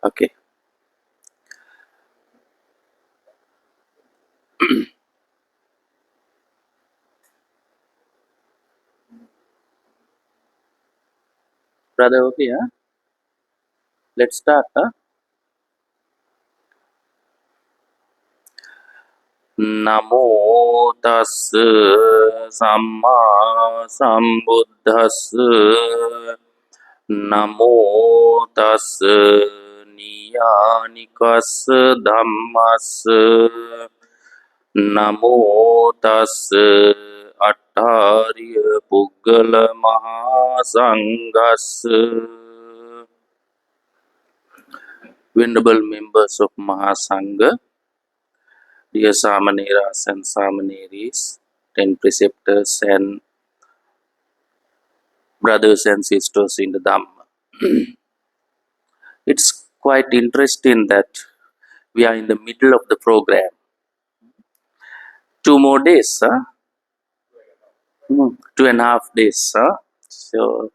Okay. Brother, okay, huh? Let's start, huh? Namo tassa samma sambuddhassa. Namo tassa niyanikassa dhammassa. Namo tassa atthariya puggala mahasanghassa. Venerable members of Mahasangha, dear Samaneras and Samaneris, 10 preceptors and brothers and sisters in the Dhamma. It's quite interesting that we are in the middle of the program. 2 more days, huh? 2.5 days, huh? So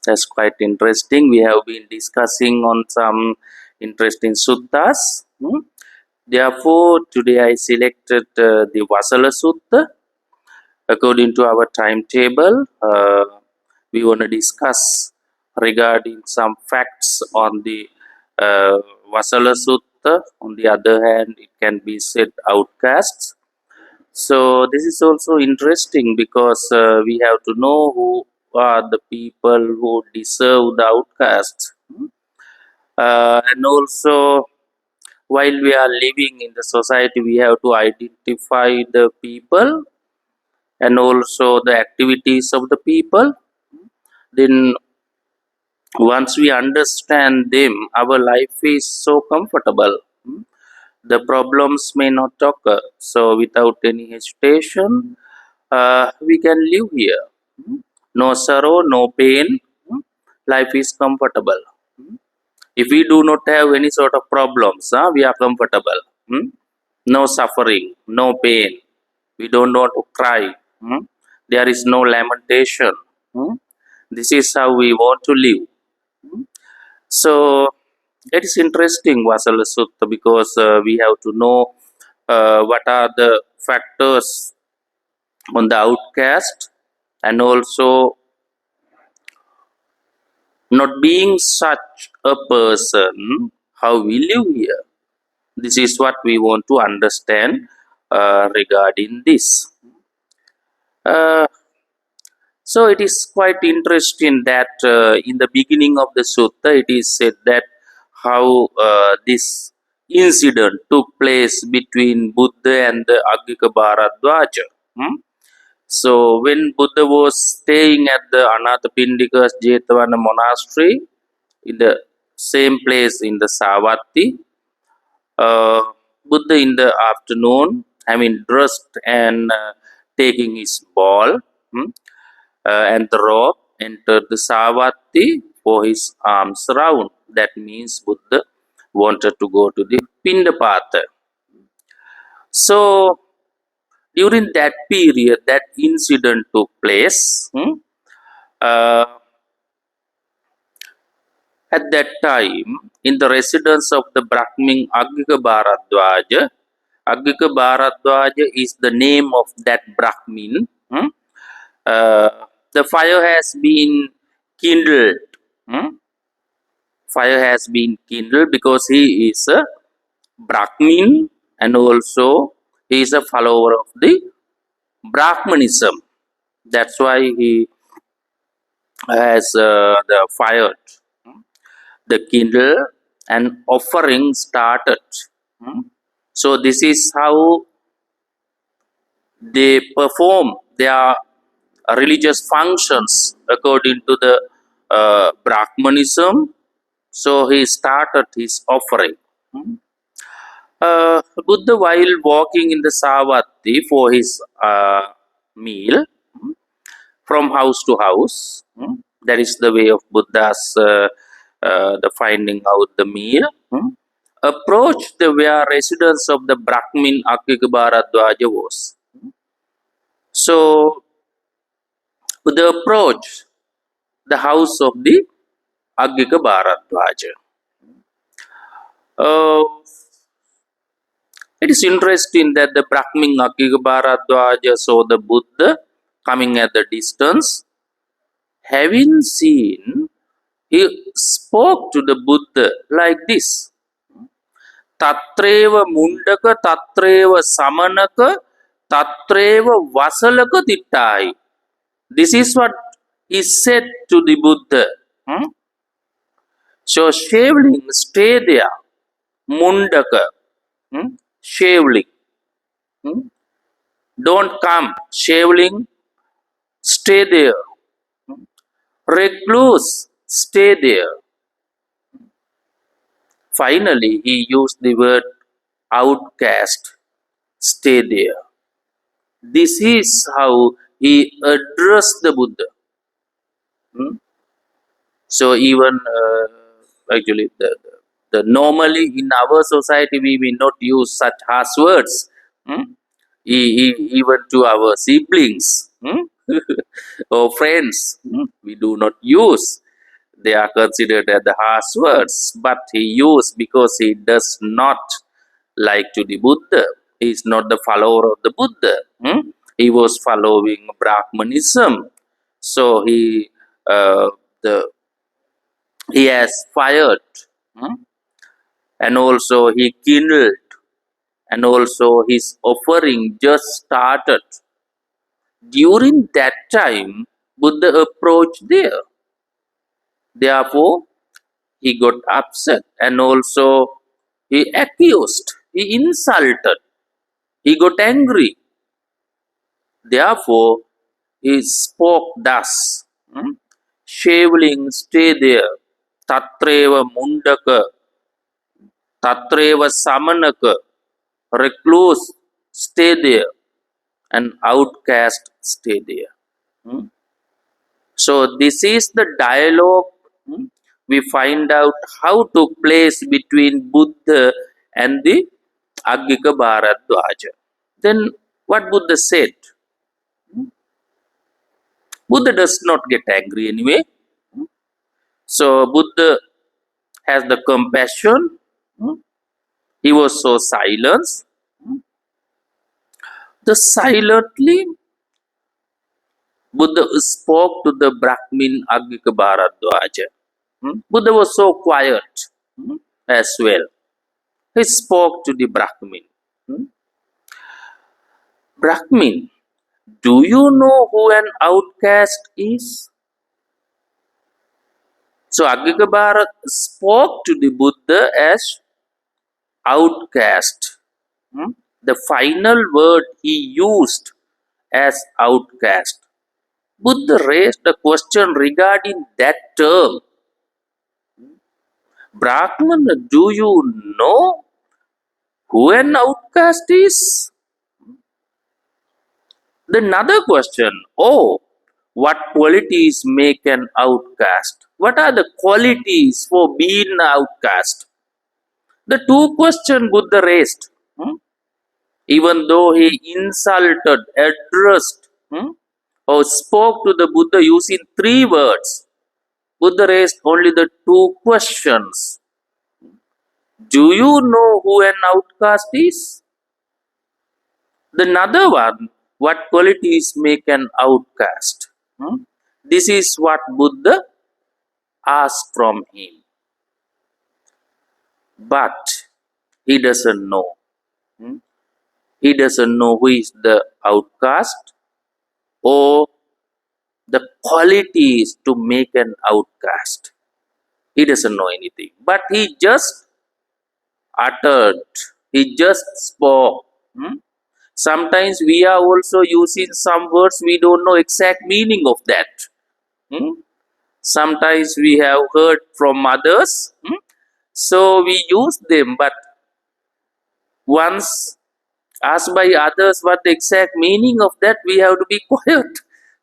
that's quite interesting. We have been discussing on some interesting suttas. Therefore, today I selected the Vasala Sutta. According to our timetable, we want to discuss regarding some facts on the Vasala Sutta. On the other hand, it can be said outcasts. So this is also interesting because we have to know who are the people who deserve the outcasts. And also, while we are living in the society, we have to identify the people and also the activities of the people. Then once we understand them, our life is so comfortable. The problems may not occur. So without any hesitation, we can live here. No sorrow, no pain. Life is comfortable. If we do not have any sort of problems, we are comfortable. No suffering, no pain. We don't want to cry. There is no lamentation. This is how we want to live. So it is interesting, Vasala Sutta, because we have to know what are the factors on the outcast, and also not being such a person, how we live here. This is what we want to understand regarding this. Uh, so it is quite interesting that in the beginning of the sutta, it is said that how this incident took place between Buddha and the Aggika Bharadwaja. So when Buddha was staying at the Anathapindika's Jetavana monastery in the same place in the Savatthi, Buddha in the afternoon, dressed and taking his ball and the robe, entered the Savatthi for his arms round. That means Buddha wanted to go to the Pindapata. So during that period, that incident took place. Uh, at that time, in the residence of the Brahmin Aggika Bharadwaja, Aggika Bharadwaja is the name of that Brahmin. Uh, the fire has been kindled. Fire has been kindled because he is a Brahmin and also he is a follower of the Brahmanism. That's why he has the fire, the kindle, and offering started. So this is how they perform their religious functions according to the Brahmanism. So he started his offering. Buddha, while walking in the Savatthi for his meal from house to house, that is the way of Buddha's the finding out the meal, approached the where residence of the Brahmin Aggika Bharadwaja was. So Buddha approached the house of the Aggika Bharadwaja. Uh, it is interesting that the Brahmin Bharadwaja saw the Buddha coming at the distance. Having seen, he spoke to the Buddha like this: Tatreva Mundaka, Tatreva Samanaka, Tatreva Vasalaka Dittai. This is what he said to the Buddha. Hmm? So, shaveling, stay there. Mundaka, shaveling. Hmm? Don't come. Shaveling, stay there. Recluse, stay there. Finally, he used the word outcast, stay there. This is how he addressed the Buddha. Hmm? So even actually, the normally in our society we will not use such harsh words. Hmm? Even to our siblings, or friends, we do not use. They are considered as the harsh words, but he used because he does not like to the Buddha. He is not the follower of the Buddha. He was following Brahmanism, so uh, the he has fired, hmm, and also he kindled, and also his offering just started. During that time, Buddha approached there. Therefore, he got upset and also he accused, he insulted, he got angry. Therefore, he spoke thus: Shaveling, stay there. Tatreva Mundaka, Tatreva Samanaka, recluse, stay there, and outcast, stay there. Hmm? So, this is the dialogue. We find out how to place between Buddha and the Aggika Bharadwaja. Then, what Buddha said? Buddha does not get angry anyway. So, Buddha has the compassion. He was so silent. The silently Buddha spoke to the Brahmin Aggika Bharadwaja. Buddha was so quiet as well. He spoke to the Brahmin. Brahmin, do you know who an outcast is? So Aggika Bharat spoke to the Buddha as outcast. The final word he used as outcast. Buddha raised a question regarding that term. Brahman, do you know who an outcast is? Then another question, oh, what qualities make an outcast? What are the qualities for being an outcast? The two questions Buddha raised, even though he insulted, addressed, or spoke to the Buddha using three words, Buddha raised only the two questions. Do you know who an outcast is? The another one, what qualities make an outcast? This is what Buddha asked from him. But he doesn't know. He doesn't know who is the outcast or the qualities to make an outcast. He doesn't know anything. But he just uttered, he just spoke. Sometimes we are also using some words we don't know exact meaning of that. Sometimes we have heard from others, so we use them, but once asked by others what the exact meaning of that, we have to be quiet.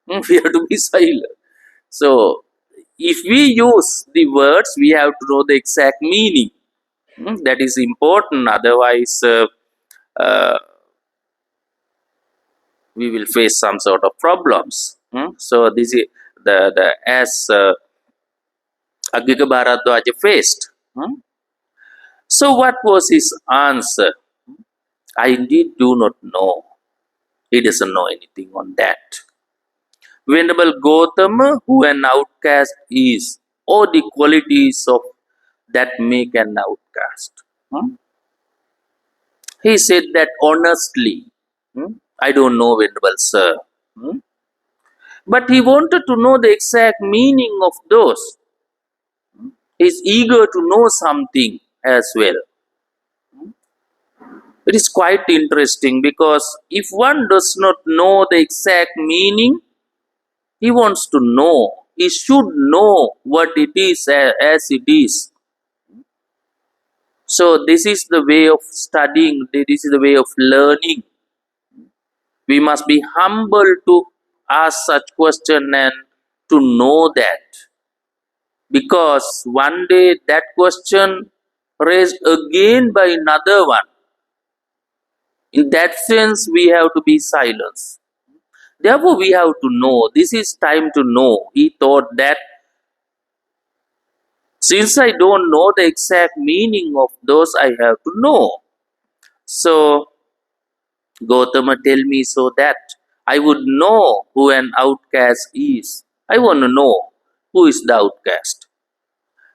We have to be silent. So if we use the words, we have to know the exact meaning. That is important. Otherwise, uh, we will face some sort of problems. So this is the as Aggika Bharadwaja faced. So, what was his answer? I indeed do not know. He doesn't know anything on that. Venerable Gautama, who an outcast is, or the qualities of that make an outcast. Hmm? He said that honestly. I don't know, Venerable Sir. Hmm? But he wanted to know the exact meaning of those. He's eager to know something as well. It is quite interesting because if one does not know the exact meaning, he wants to know. He should know what it is as it is. So this is the way of studying. This is the way of learning. We must be humble to ask such question and to know that, because one day that question raised again by another one. In that sense, we have to be silent. Therefore, we have to know. This is time to know. He thought that since I don't know the exact meaning of those, I have to know. So, Gautama tell me so that I would know who an outcast is. I want to know who is the outcast.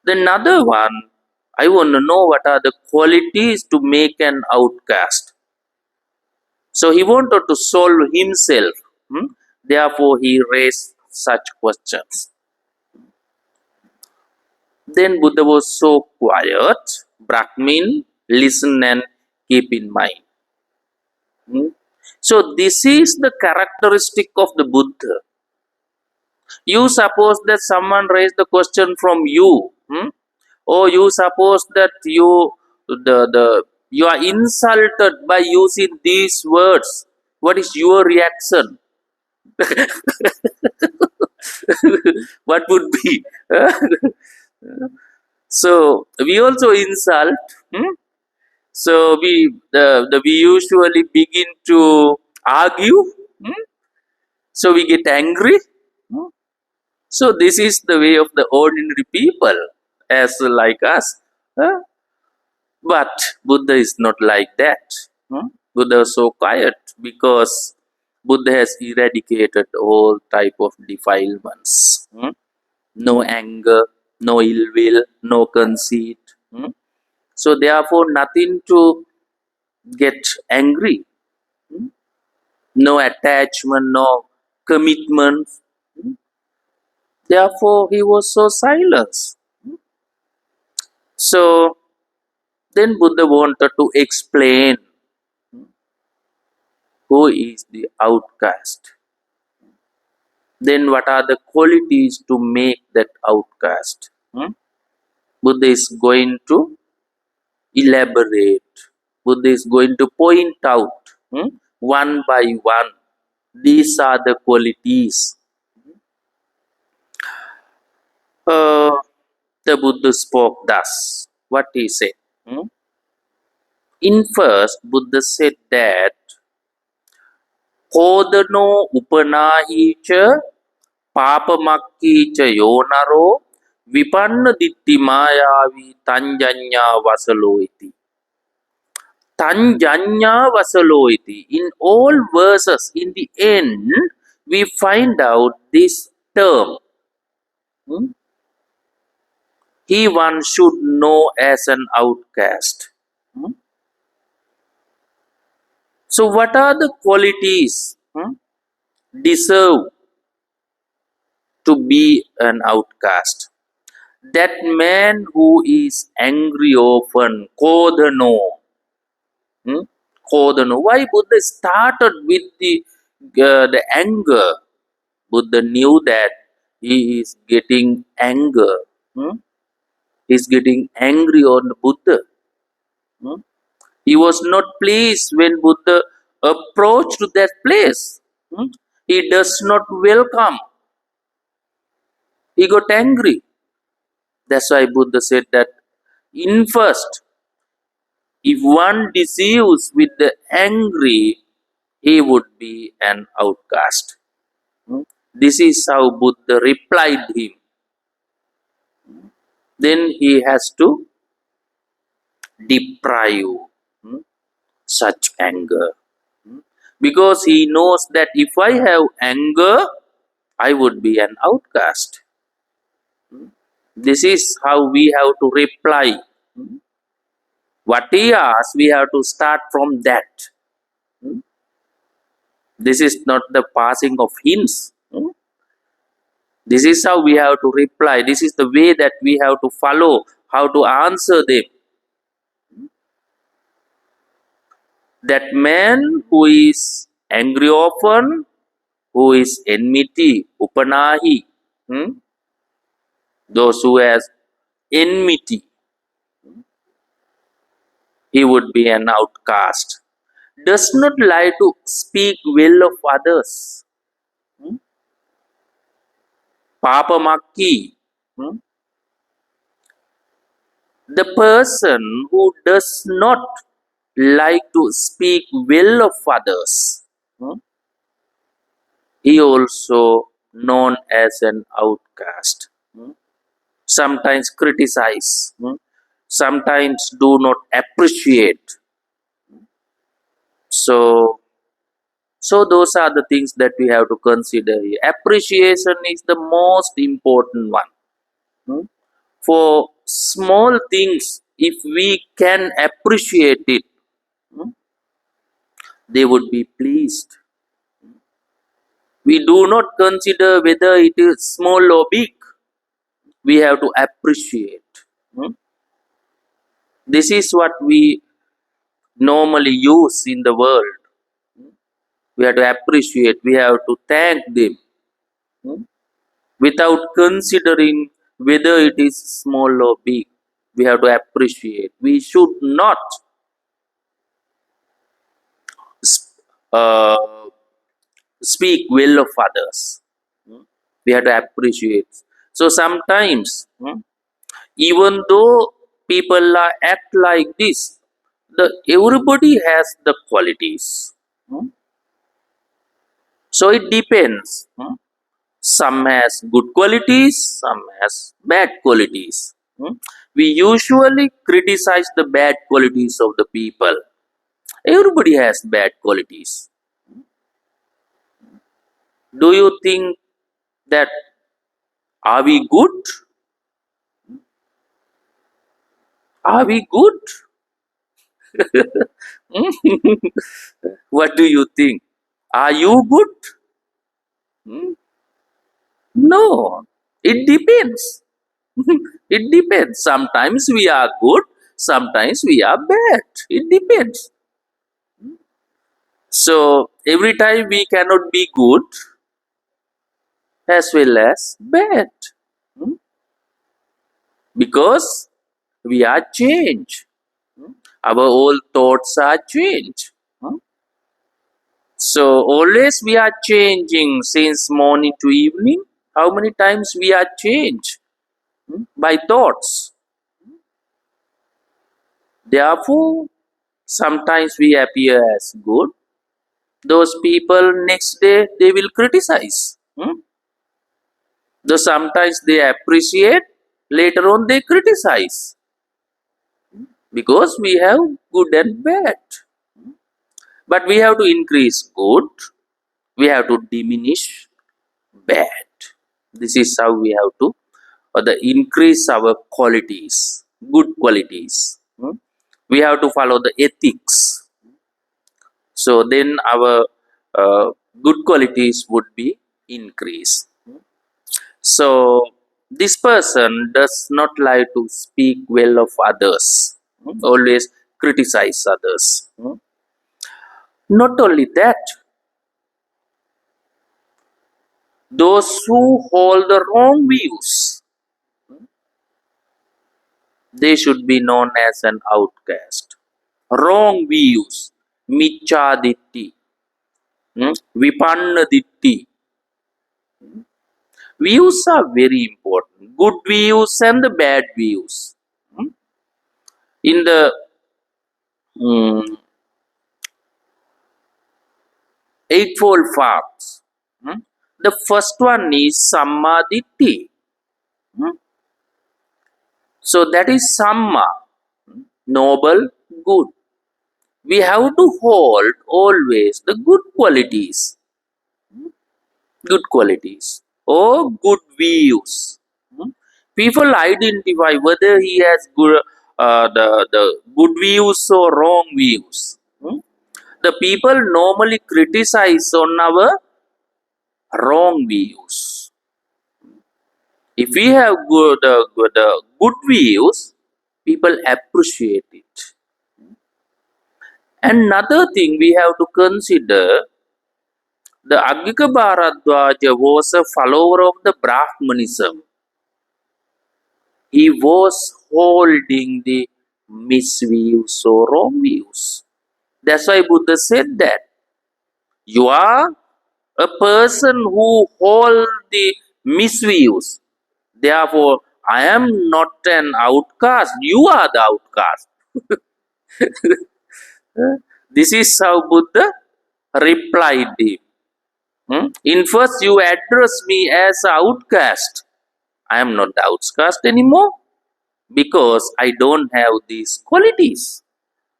The another one, I want to know what are the qualities to make an outcast. So he wanted to solve himself. Therefore, he raised such questions. Then Buddha was so quiet. Brahmin, listen and keep in mind. So this is the characteristic of the Buddha. You suppose that someone raised the question from you, or you suppose that you are insulted by using these words. What is your reaction? What would be? So we also insult. So we usually begin to argue. So we get angry. Hmm? So this is the way of the ordinary people, as like us. Huh? But Buddha is not like that. Buddha is so quiet because Buddha has eradicated all type of defilements. No anger, no ill will, no conceit. So therefore, nothing to get angry. No attachment, no commitment. Therefore, he was so silent. So then Buddha wanted to explain who is the outcast. Then what are the qualities to make that outcast? Buddha is going to elaborate. Buddha is going to point out one by one. These are the qualities. Uh, the Buddha spoke thus. What he said? In first, Buddha said that Kodano upanahi cha papamakki cha yonaro vipanna ditti mayavi tanjanya vasalo iti. Tanjanya vasalo iti. In all verses, in the end, we find out this term. He one should know as an outcast. So, what are the qualities deserve to be an outcast? That man who is angry often, kodano. Kodano. Why Buddha started with the anger? Buddha knew that he is getting anger. He is getting angry on Buddha. He was not pleased when Buddha approached that place. He does not welcome. He got angry. That's why Buddha said that in first, if one deceives with the angry, he would be an outcast. This is how Buddha replied him. Then he has to deprive hmm, such anger. Because he knows that if I have anger, I would be an outcast. This is how we have to reply. What he asks, we have to start from that. This is not the passing of hints. This is how we have to reply. This is the way that we have to follow, how to answer them. That man who is angry often, who is enmity, upanahi, those who has enmity, he would be an outcast. Does not lie to speak well of others. Papamakki. The person who does not like to speak well of others, he also known as an outcast. Sometimes criticize, sometimes do not appreciate. So, so those are the things that we have to consider here. Appreciation is the most important one. For small things, if we can appreciate it, they would be pleased. We do not consider whether it is small or big. We have to appreciate. This is what we normally use in the world. We have to appreciate, we have to thank them without considering whether it is small or big. We have to appreciate. We should not uh, speak well of others. We have to appreciate. So sometimes, even though people act like this, everybody has the qualities. So it depends. Some has good qualities, some has bad qualities. We usually criticize the bad qualities of the people. Everybody has bad qualities. Do you think that are we good? Are we good? What do you think? Are you good? No, it depends. It depends. Sometimes we are good, sometimes we are bad. It depends. So every time we cannot be good as well as bad, because we are changed. Our old thoughts are changed. So always we are changing since morning to evening. How many times we are changed by thoughts? Therefore, sometimes we appear as good. Those people next day they will criticize. Though sometimes they appreciate, later on they criticize. Because we have good and bad. But we have to increase good, we have to diminish bad. This is how we have to increase our qualities, good qualities. We have to follow the ethics. So then our good qualities would be increased. So this person does not like to speak well of others, always criticize others. Not only that, those who hold the wrong views, they should be known as an outcast. Wrong views, michaditti, vipannaditti. Views are very important. Good views and the bad views. In the mm, Eightfold Paths, the first one is Sammaditi. So that is Samma. noble, good. We have to hold always the good qualities, or good views. Hmm? People identify whether he has good, the good views or wrong views. Hmm? The people normally criticize on our wrong views. If we have good views, people appreciate it. Another thing we have to consider, the Agika Bharadwaja was a follower of the Brahmanism. He was holding the misviews or wrong views. That's why Buddha said that you are a person who hold the misviews. Therefore, I am not an outcast. You are the outcast. This is how Buddha replied him. In first, you address me as outcast. I am not the outcast anymore because I don't have these qualities.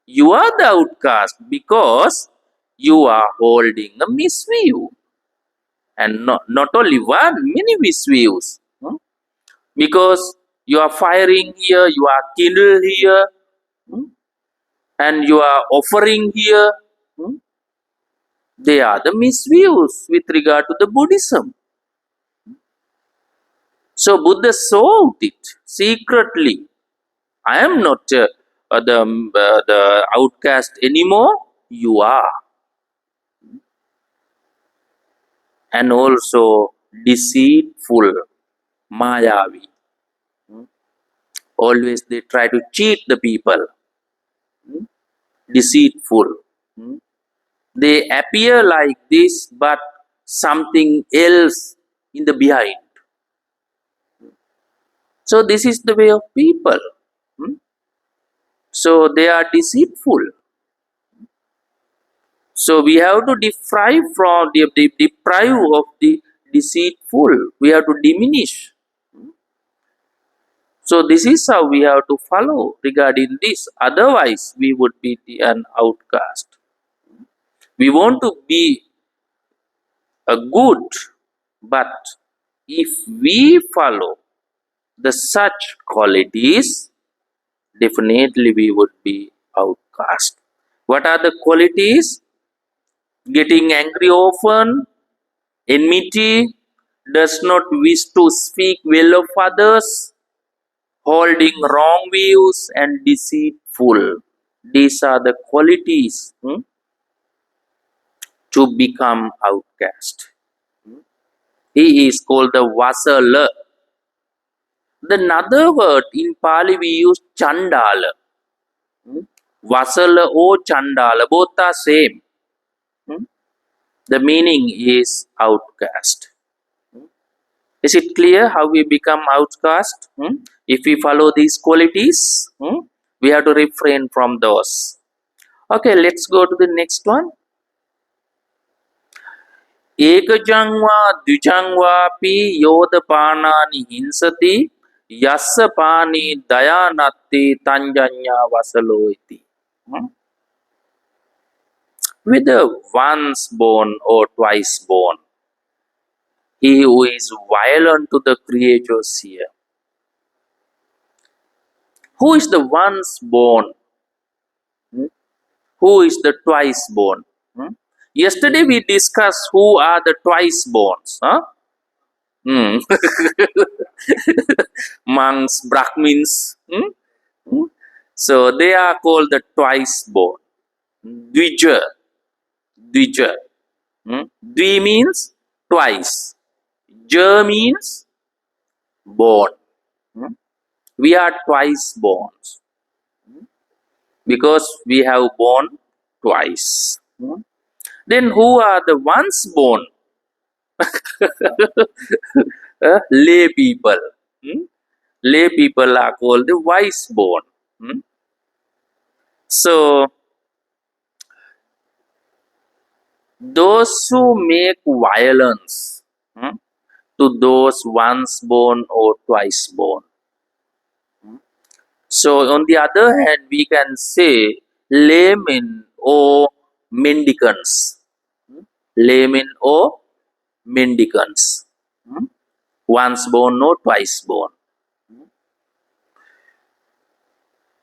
You are the outcast because you are holding a misview, and not only one, many misviews. Because you are firing here, you are kindle here, hmm, and you are offering here. hmm, They are the misviews with regard to the Buddhism. So Buddha solved it secretly. I am not the outcast anymore. You are, and also deceitful, Mayavi. Always they try to cheat the people. Deceitful. They appear like this, but something else in the behind. So this is the way of people. Hmm? So they are deceitful. So we have to deprive of the deceitful. We have to diminish. So this is how we have to follow regarding this. Otherwise, we would be an outcast. We want to be a good, but if we follow the such qualities, definitely we would be outcast. What are the qualities? Getting angry often, enmity, does not wish to speak well of others, holding wrong views, and deceitful. These are the qualities to become outcast. He is called the Vasala. The another word in Pali we use Chandala. Vasala or Chandala, both are same. The meaning is outcast. Is it clear how we become outcast? If we follow these qualities, we have to refrain from those. Okay, let's go to the next one. Ekajangva dvijangvapi yodapanani hinsati yassa pani dayanatti tanjanya vasalo iti. Whether once born or twice born, he who is violent to the creatures here. Who is the once born? Who is the twice born? Yesterday we discussed who are the twice borns. Hmm? Monks, Brahmins. So they are called the twice born. Dvija. Dvija. Dvi means twice. Ja means born. We are twice born because we have born twice. Then who are the once born? Lay people. Lay people are called the wise born. So those who make violence to those once born or twice born. So on the other hand, we can say laymen or mendicants. Laymen or mendicants. Once born or twice born.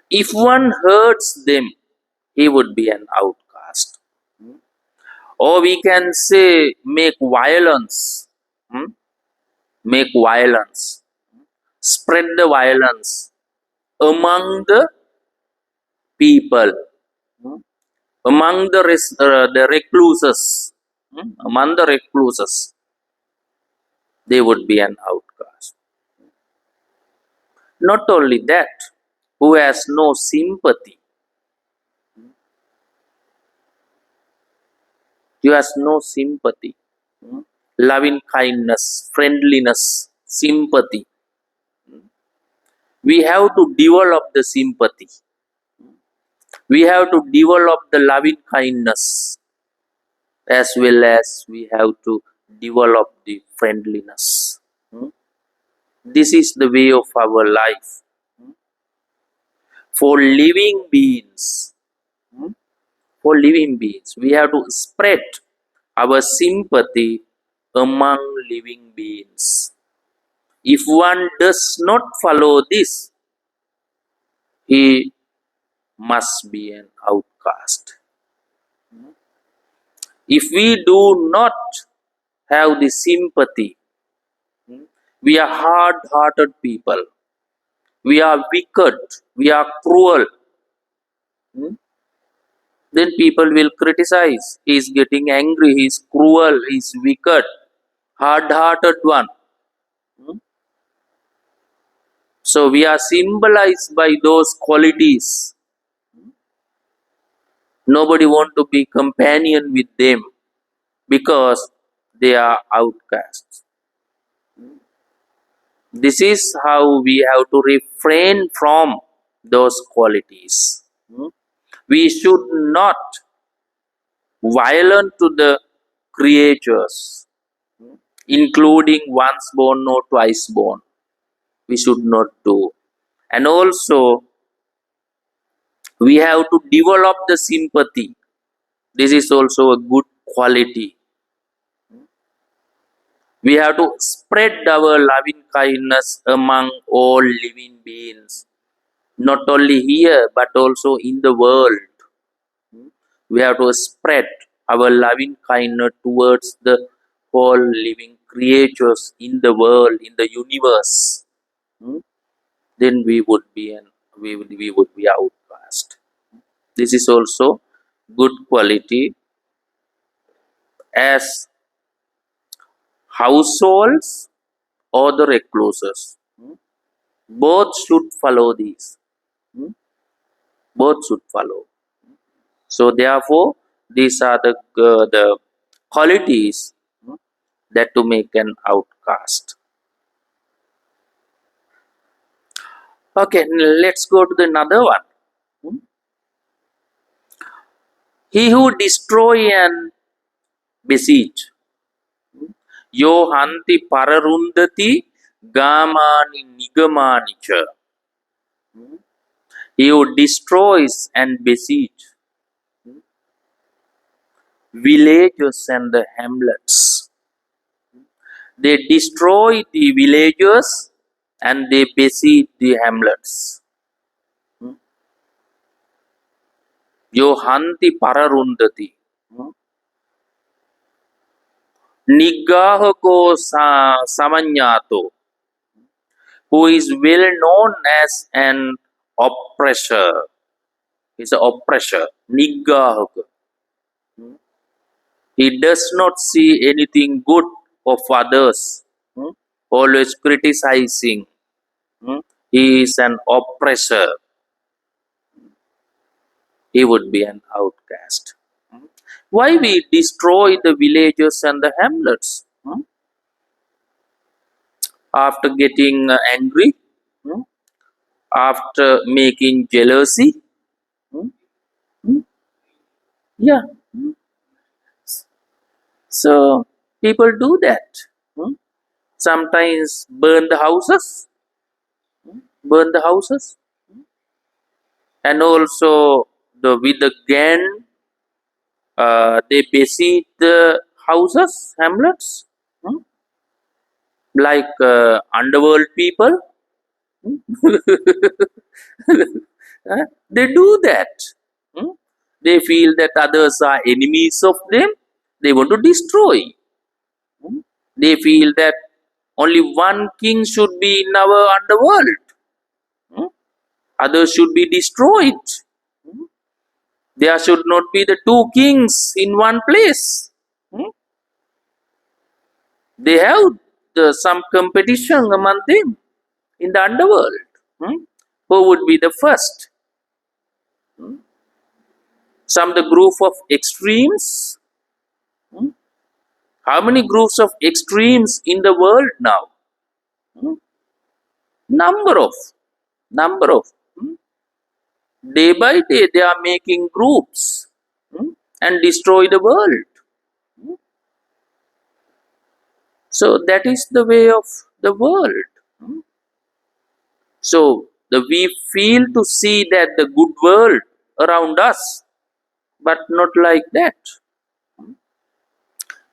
If one hurts them, he would be an outcast. Or we can say make violence. Make violence. Spread the violence among the people. Among the recluses. Among the recluses, they would be an outcast. Not only that, who has no sympathy. He has no sympathy. Loving kindness, friendliness, sympathy. We have to develop the sympathy. We have to develop the loving kindness, as well as we have to develop the friendliness. This is the way of our life. For living beings, we have to spread our sympathy among living beings. If one does not follow this, he must be an outcast. If we do not have the sympathy, we are hard-hearted people. We are wicked. We are cruel. Then people will criticize. He is getting angry. He is cruel. He is wicked. Hard-hearted one. So we are symbolized by those qualities. Nobody want to be companion with them because they are outcasts. This is how we have to refrain from those qualities. We should not violent to the creatures, including once born or twice born. We should not do. And also, we have to develop the sympathy. This is also a good quality. We have to spread our loving kindness among all living beings, not only here but also in the world. We have to spread our loving kindness towards the whole living creatures in the world, in the universe. Then we would be outcast. This is also good quality as households or the recluses. Both should follow these. Both should follow. So therefore, these are the qualities that to make an outcast. Okay, let's go to the another one. He who destroy and besiege. Yo hanti pararundati gamani nigamanicha. He who destroys and besiege villages and the hamlets. They destroy the villages and they besiege the hamlets. Yo hanti pararundati. Nigahako samanyato, who is well known as an oppressor. He's an oppressor. Nigahaka. He does not see anything good of others. Always criticizing. He is an oppressor. He would be an outcast. Why we destroy the villages and the hamlets? After getting angry? After making jealousy? Yeah. So people do that. Sometimes burn the houses. Burn the houses. and also with the gang, they besiege the houses, hamlets, hmm, like underworld people. They do that. Hmm. They feel that others are enemies of them. They want to destroy. Hmm. They feel that only one king should be in our underworld. Hmm. Others should be destroyed. Hmm. There should not be the two kings in one place. Hmm. They have some competition among them in the underworld. Hmm. Who would be the first? Hmm. Some the group of extremes. Hmm. How many groups of extremes in the world now? Hmm. Number of, number of. Hmm. Day by day, they are making groups, and destroy the world. Hmm. So that is the way of the world. Hmm. So we feel to see that the good world around us, but not like that.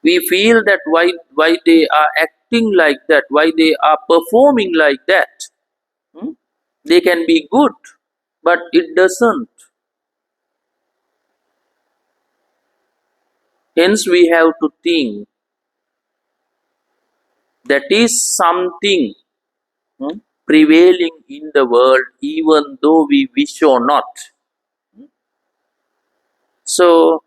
We feel that why they are acting like that, why they are performing like that. Hmm. They can be good, but it doesn't. Hence, we have to think that is something prevailing in the world, even though we wish or not. So,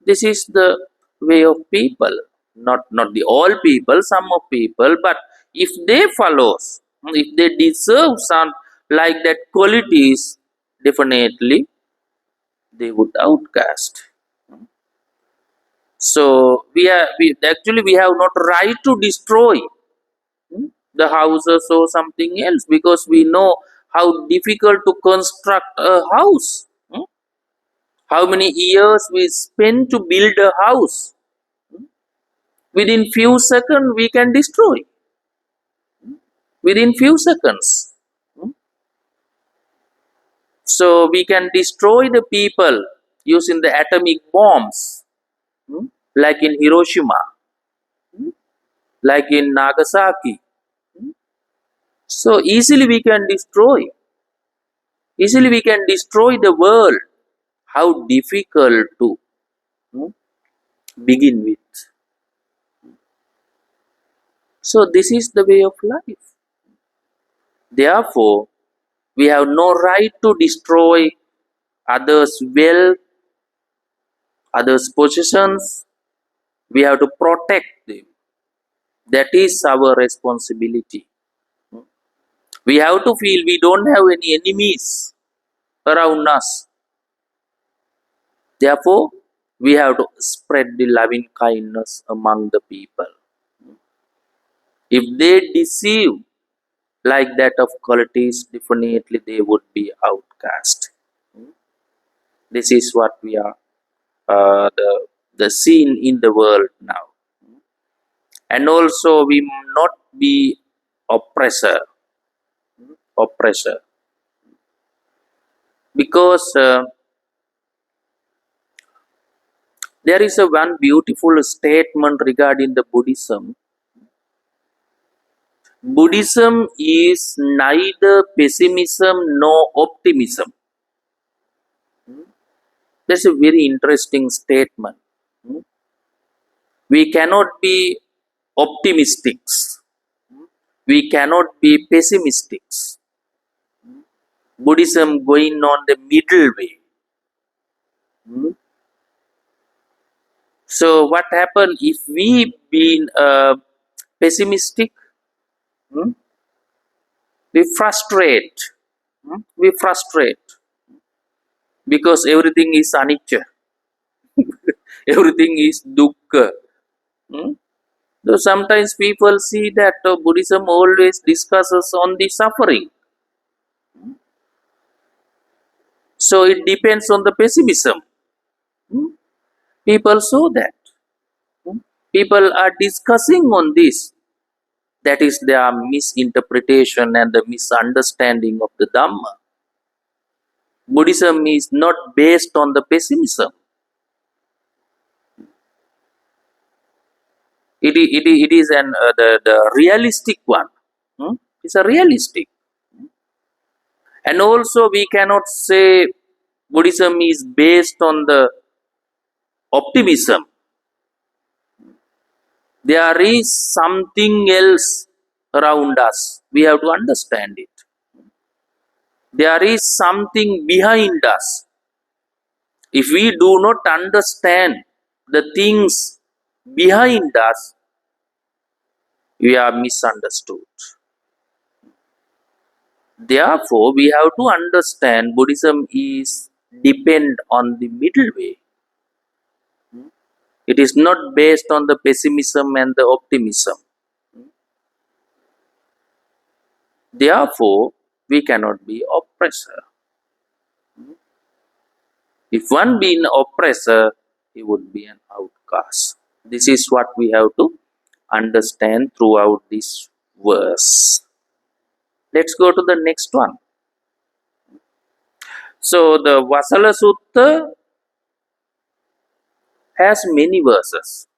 this is the way of people, not the all people, some of people, but if they follows, if they deserve some like that qualities, definitely they would outcast. So we have not right to destroy the houses or something else, because we know how difficult to construct a house. How many years we spend to build a house. Within few seconds we can destroy. Within few seconds. So we can destroy the people using the atomic bombs, like in Hiroshima, like in Nagasaki. So easily we can destroy the world. How difficult to hmm, begin with. So this is the way of life. Therefore, we have no right to destroy others' wealth, others' possessions. We have to protect them. That is our responsibility. We have to feel we don't have any enemies around us. Therefore, we have to spread the loving kindness among the people. If they deceive like that of qualities, definitely they would be outcast. This is what we are the scene in the world now. And also we not be oppressor, oppressor, because there is a one beautiful statement regarding the Buddhism. Buddhism is neither pessimism nor optimism. That's a very interesting statement. We cannot be optimistics. We cannot be pessimistics. Buddhism going on the middle way. So what happen if we been pessimistic? Hmm, we frustrate. We frustrate because everything is anicca. Everything is dukkha. Hmm. So sometimes people see that Buddhism always discusses on the suffering. So it depends on the pessimism. Hmm. People saw that. Hmm. People are discussing on this. That is their misinterpretation and the misunderstanding of the Dhamma. Buddhism is not based on the pessimism. It is the realistic one. It's a realistic. And also we cannot say Buddhism is based on the optimism. There is something else around us. We have to understand it. There is something behind us. If we do not understand the things behind us, we are misunderstood. Therefore, we have to understand Buddhism is depend on the middle way. It is not based on the pessimism and the optimism. Therefore, we cannot be oppressor. If one be an oppressor, he would be an outcast. This is what we have to understand throughout this verse. Let's go to the next one. So the Vasala Sutta has many verses,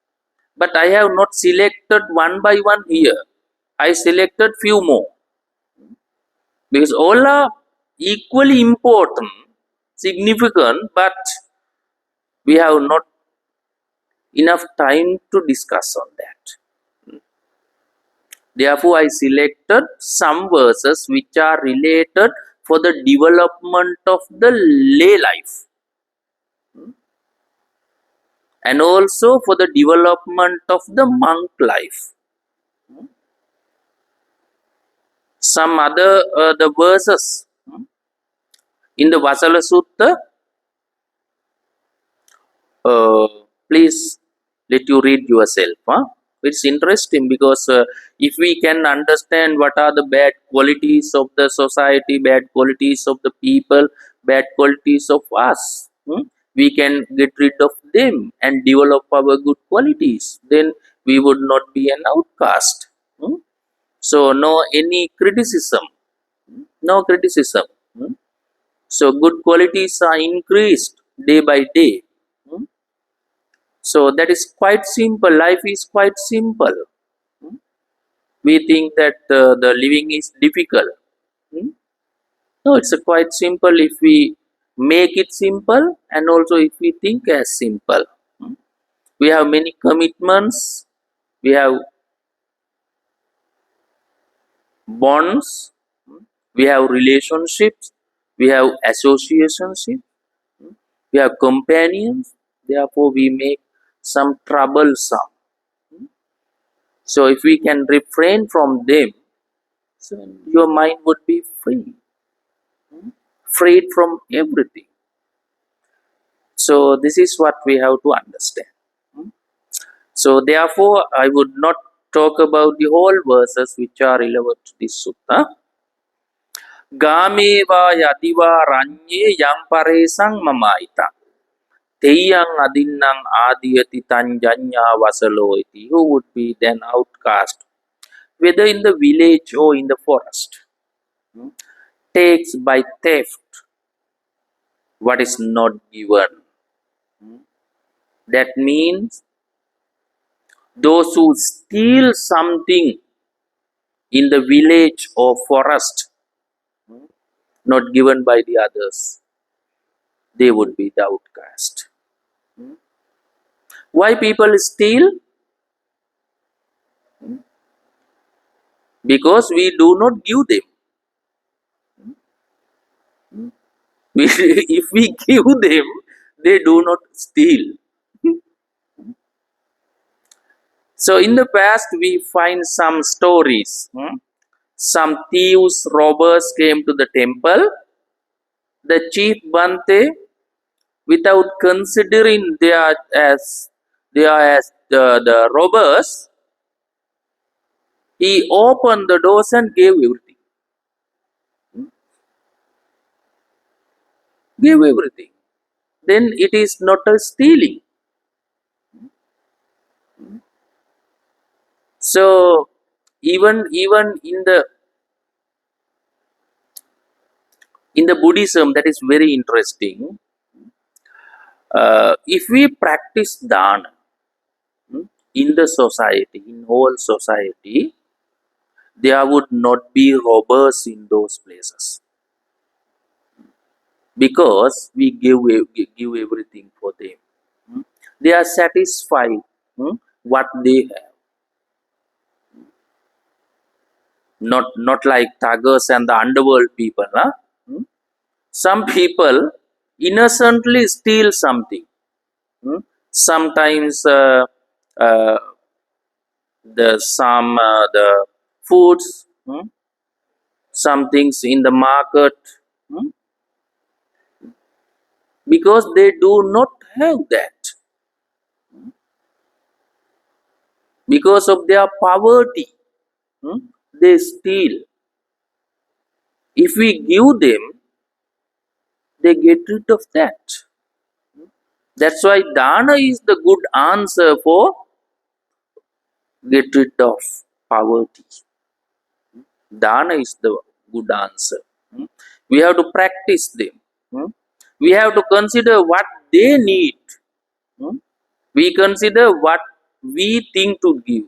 but I have not selected one by one here. I selected few more because all are equally important, significant, but we have not enough time to discuss on that. Therefore, I selected some verses which are related for the development of the lay life and also for the development of the monk life. Some other the verses in the Vasala Sutta, please let you read yourself. It's interesting because if we can understand what are the bad qualities of the society, bad qualities of the people, bad qualities of us, we can get rid of them and develop our good qualities. Then we would not be an outcast. So no any criticism, no criticism. So good qualities are increased day by day. So that is quite simple. Life is quite simple. We think that the living is difficult. No, it's a quite simple if we make it simple and also if we think as simple. We have many commitments. We have bonds. We have relationships. We have associationship. We have companions. Therefore, we make some troublesome. So if we can refrain from them, so your mind would be free, freed from everything. So this is what we have to understand. So therefore, I would not talk about the whole verses which are relevant to this sutta. Gameva yadiva ranye yang paresang mamaita. Teyang adinnang adiyati tanjanya vasaloiti. Who would be then outcast, whether in the village or in the forest, takes by theft what is not given. That means those who steal something in the village or forest not given by the others, they would be the outcast. Why people steal? Because we do not give them. If we give them, they do not steal. So in the past we find some stories. Some thieves, robbers came to the temple. The chief Bhante, without considering they are as the robbers, he opened the doors and gave everything. Gave everything. Then it is not a stealing. So even In the Buddhism, that is very interesting. If we practice dana in the society, in whole society, there would not be robbers in those places because we give everything for them. Hmm. They are satisfied what they have. Not like thuggers and the underworld people. Huh? Hmm. Some people innocently steal something. Hmm. Sometimes uh, the foods, some things in the market, hmm, because they do not have that because of their poverty. hmm, they steal. If we give them, they get rid of that. That's why dana is the good answer for get rid of poverty. Dana is the good answer. Hmm. We have to practice them. Hmm. We have to consider what they need. Hmm. We consider what we think to give.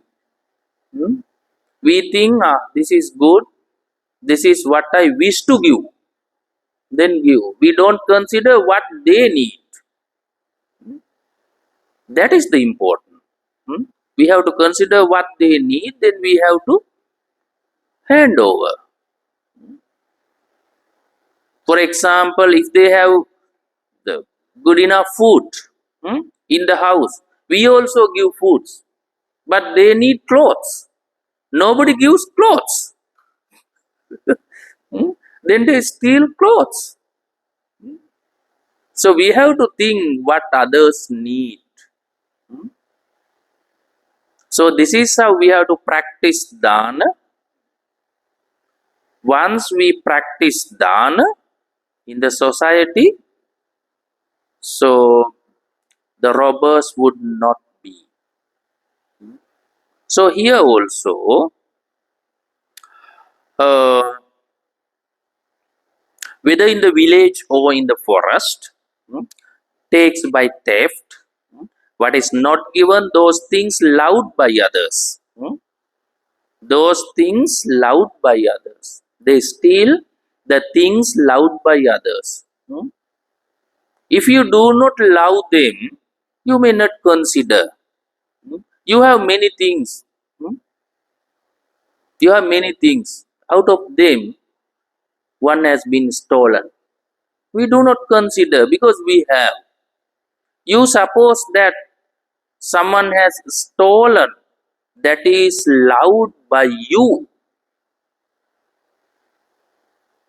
Hmm. We think, this is good, this is what I wish to give, then give. We don't consider what they need. That is the important. Hmm. We have to consider what they need, then we have to hand over. For example, if they have the good enough food in the house, we also give foods, but they need clothes. Nobody gives clothes. Hmm? Then they steal clothes. So we have to think what others need. So this is how we have to practice dana. Once we practice dana in the society, so the robbers would not be. So here also, uh, whether in the village or in the forest, hmm, takes by theft, what is not given, those things loved by others. Those things loved by others. They steal the things loved by others. If you do not love them, you may not consider. You have many things. Hmm. You have many things. Out of them, one has been stolen. We do not consider because we have. You suppose that someone has stolen that is loved by you.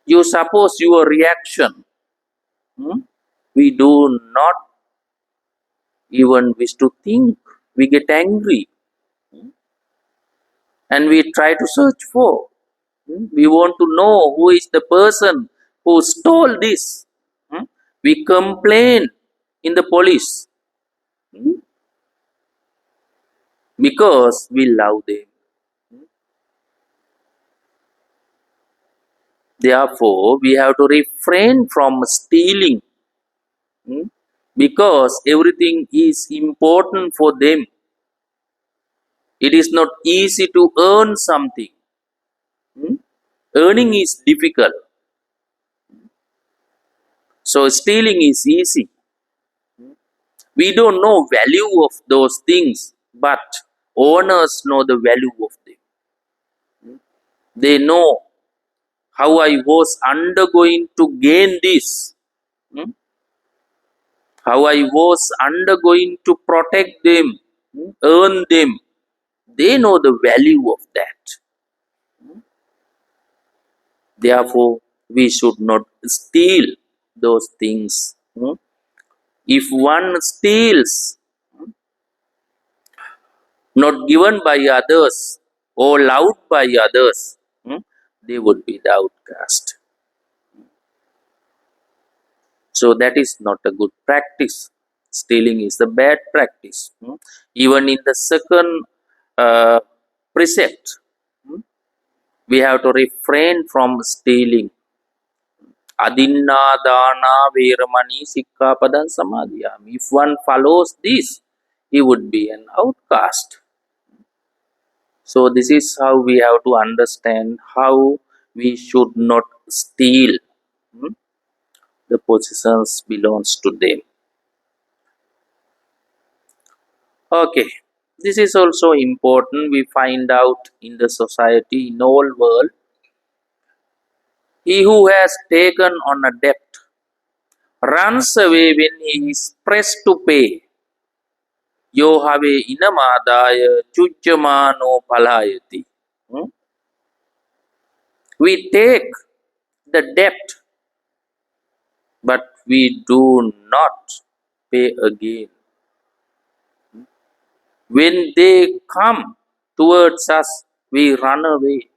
You suppose your reaction. Hmm? We do not even wish to think. We get angry and we try to search for. We want to know who is the person who stole this. Hmm? We complain in the police because we love them. Therefore, we have to refrain from stealing because everything is important for them. It is not easy to earn something. Hmm? Earning is difficult. So stealing is easy. We don't know value of those things, but owners know the value of them. They know how I was undergoing to gain this, how I was undergoing to protect them, earn them. They know the value of that. Therefore, we should not steal those things. If one steals, not given by others or loved by others, they would be the outcast. So that is not a good practice. Stealing is a bad practice. Even in the second uh, precept, we have to refrain from stealing. Adinna dana veramani sikkhapadam samadhiyami. If one follows this, he would be an outcast. So this is how we have to understand how we should not steal the possessions belongs to them. Okay, this is also important. We find out in the society, in all world, he who has taken on a debt runs away when he is pressed to pay. Yo have inamadaya chujjamano palayati. We take the debt, but we do not pay again. When they come towards us, we run away.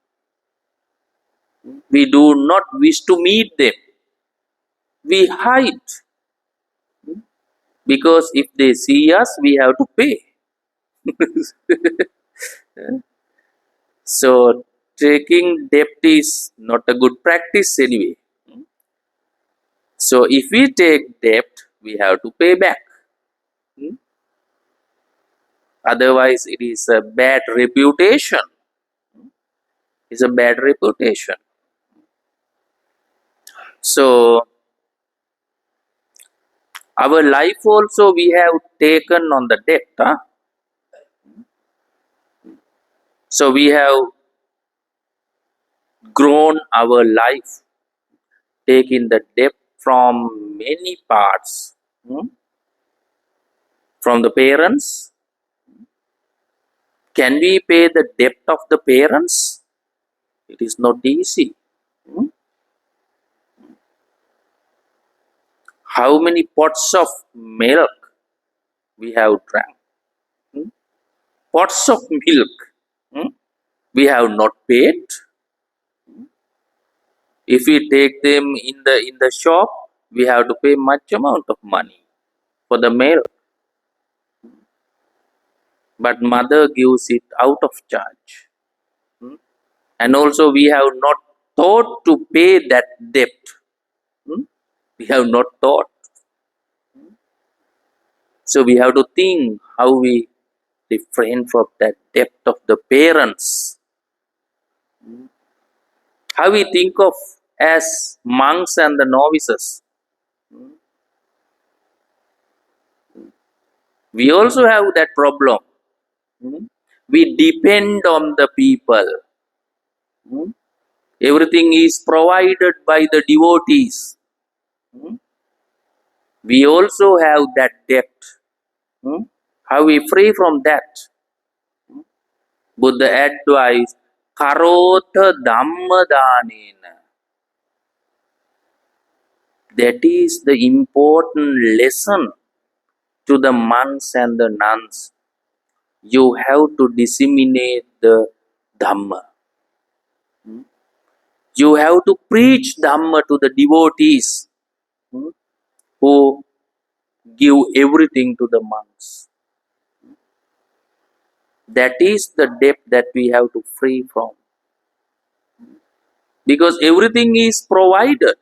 We do not wish to meet them. We hide. Because if they see us, we have to pay. So, taking debt is not a good practice anyway. So, if we take debt, we have to pay back. Otherwise, it is a bad reputation. It's a bad reputation. So, our life also we have taken on the debt. So, we have grown our life taking the debt from many parts. From the parents. Can we pay the debt of the parents? It is not easy. How many pots of milk we have drank? Pots of milk we have not paid. If we take them in the shop, we have to pay much amount of money for the milk. But mother gives it out of charge. And also we have not thought to pay that debt. We have not thought. So we have to think how we refrain from that debt of the parents. How we think of as monks and the novices. We also have that problem. We depend on the people. Everything is provided by the devotees. We also have that debt. How we free from that? Buddha advised, Karotha Dhamma Danena. That is the important lesson to the monks and the nuns. You have to disseminate the Dhamma. You have to preach Dhamma to the devotees who give everything to the monks. That is the debt that we have to free from. Because everything is provided.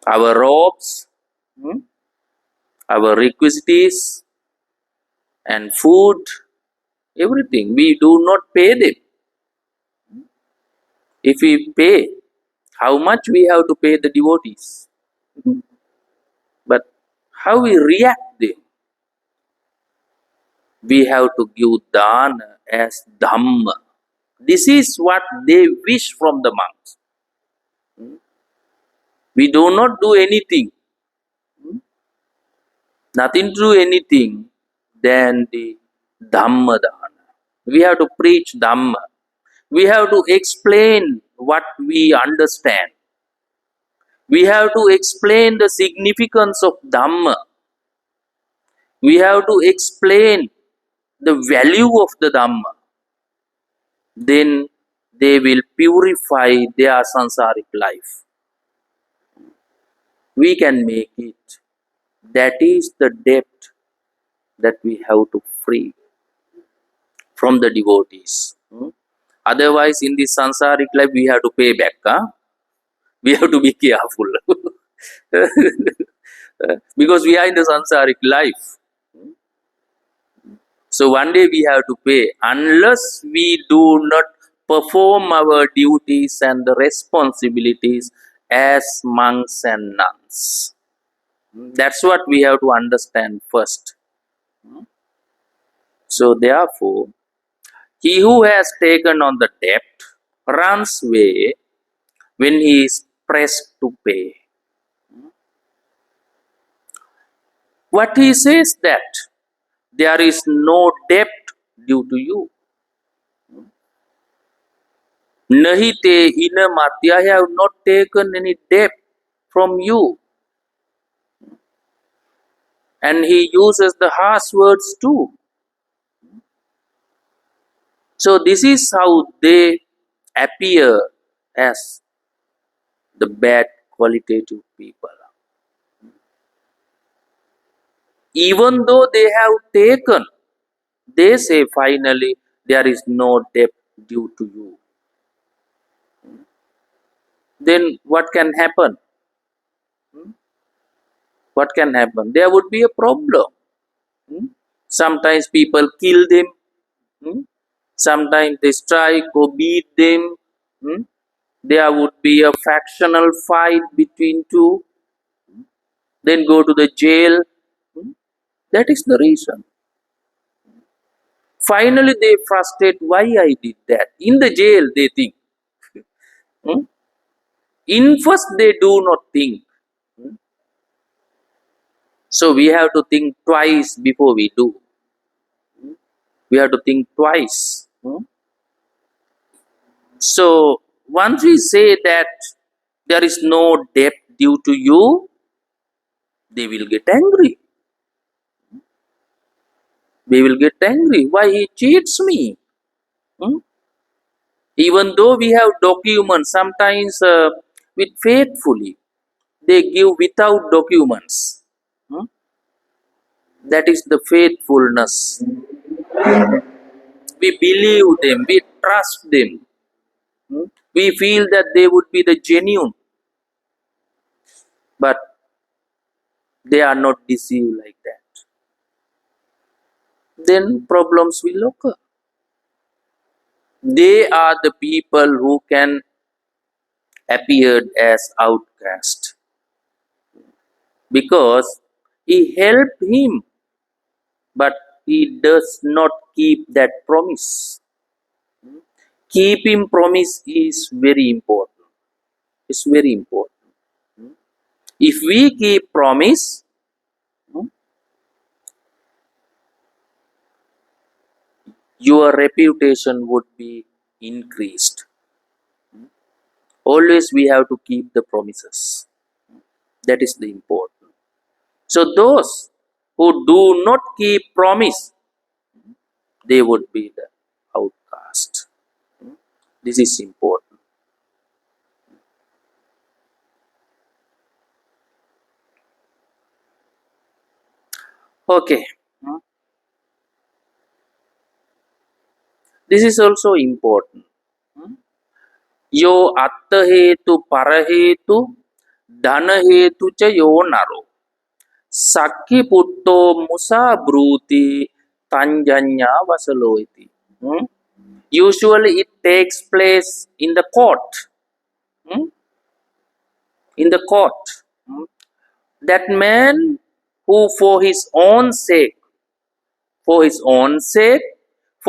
Our robes, our requisites, and food, everything. We do not pay them. If we pay, how much we have to pay the devotees? But how we react them? We have to give dana as Dhamma. This is what they wish from the monks. We do not do anything, nothing to do anything than the Dhamma dana. We have to preach Dhamma. We have to explain what we understand. We have to explain the significance of Dhamma. We have to explain the value of the Dhamma. Then they will purify their sansaric life. We can make it. That is the debt that we have to free from the devotees. Otherwise, in this sansaric life, we have to pay back. We have to be careful. Because we are in the samsaric life. So one day we have to pay. Unless we do not perform our duties and the responsibilities as monks and nuns. That's what we have to understand first. So therefore, he who has taken on the debt runs away when he is pressed to pay. What he says that there is no debt due to you. Nahi te inamati, I have not taken any debt from you. And he uses the harsh words too. So this is how they appear as the bad qualitative people. Even though they have taken, they say finally there is no debt due to you. Then what can happen? What can happen? There would be a problem. Sometimes people kill them. Sometimes they strike or beat them. There would be a factional fight between two. Then go to the jail. That is the reason. Finally, they frustrate why I did that. In the jail, they think. In first, they do not think. So we have to think twice before we do. We have to think twice. So once we say that there is no debt due to you, they will get angry. They will get angry. Why he cheats me? Even though we have documents, sometimes with faithfully, they give without documents. That is the faithfulness. We believe them, we trust them. We feel that they would be the genuine, but they are not deceived like that. Then problems will occur. They are the people who can appear as outcast because he helped him, but he does not keep that promise. Keeping promise is very important. It's very important. If we keep promise, your reputation would be increased. Always we have to keep the promises. That is the important. So those who do not keep promise, they would be the outcast. This is important. Okay. This is also important. यो अत्त हेतु पर हेतु धन हेतु च यो नरो सक्की पुट्टो मुसा ब्रूति tanjanya vasaloiti. Usually it takes place in the court. In the court. That man who for his own sake, for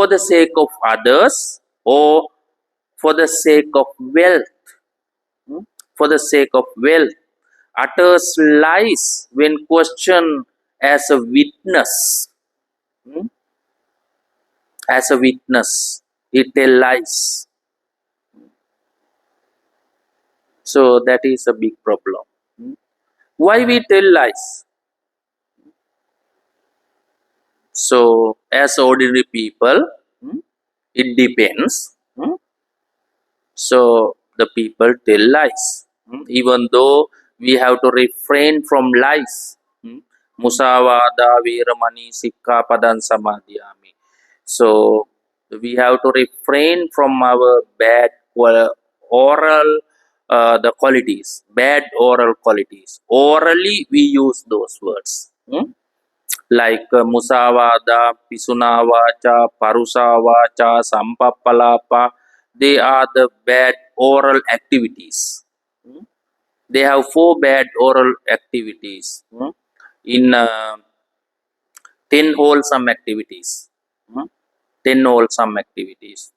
the sake of others, or for the sake of wealth, utters lies when questioned as a witness. As a witness, he tells lies. So that is a big problem. Why we tell lies? So as ordinary people, it depends. So the people tell lies. Even though we have to refrain from lies. Musavada Viramani Sikha Padan Samadhyami. So we have to refrain from our bad oral the qualities, bad oral qualities. Orally, we use those words. Like Musavada, Pisunavacha, Parusavacha, Sampapalapa, they are the bad oral activities. They have 4 bad oral activities in 10 wholesome activities. 10 wholesome activities.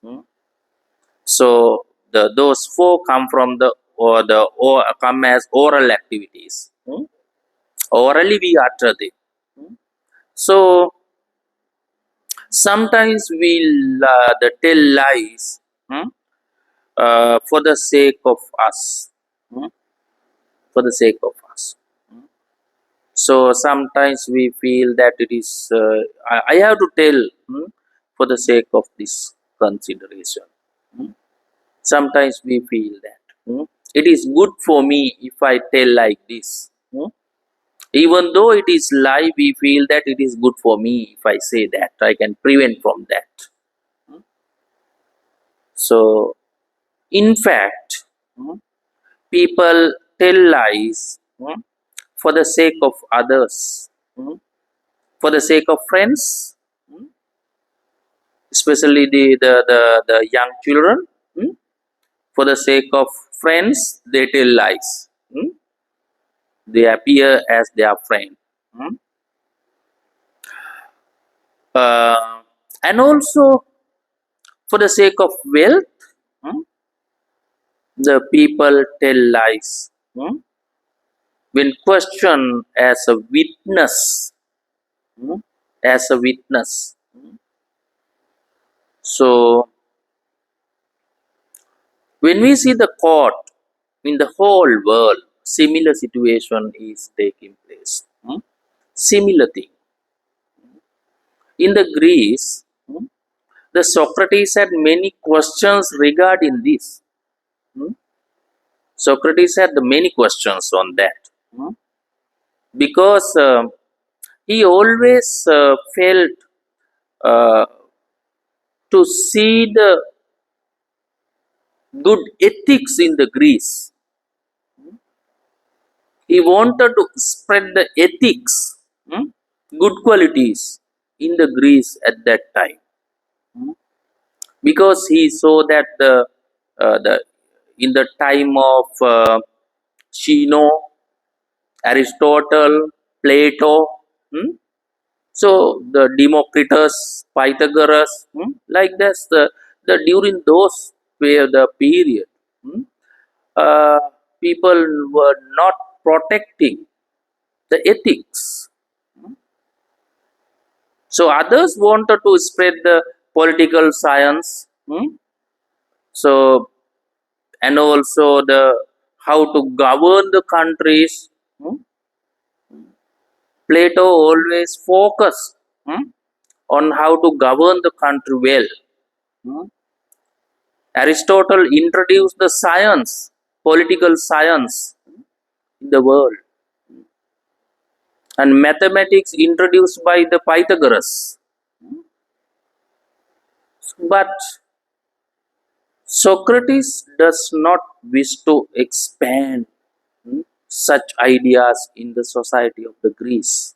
So those 4 come from or come as oral activities. Orally we utter them. So sometimes we tell lies for the sake of us. hmm, For the sake of us. So sometimes we feel that it is I have to tell for the sake of this consideration. Hmm. Sometimes we feel that it is good for me if I tell like this. Even though it is lie, we feel that it is good for me if I say that. I can prevent from that. So, in fact, people tell lies for the sake of others, for the sake of friends, especially the young children. For the sake of friends, they tell lies. They appear as their friend. Hmm. And also for the sake of wealth, hmm, the people tell lies. When questioned as a witness, hmm, as a witness. So when we see the court in the whole world, similar situation is taking place. Similar thing. In the Greece, the Socrates had many questions regarding this. Socrates had the many questions on that because he always felt uh, to see the good ethics in the Greece. He wanted to spread the ethics, good qualities in the Greece at that time because he saw that the in the time of Zeno, Aristotle, Plato, so the Democritus, Pythagoras, like this, the during those were the period, hmm, uh, people were not protecting the ethics. So others wanted to spread the political science. So and also the how to govern the countries. Plato always focused on how to govern the country well. Hmm. Aristotle introduced the science, political science in the world, and mathematics introduced by the Pythagoras. But Socrates does not wish to expand such ideas in the society of the Greece.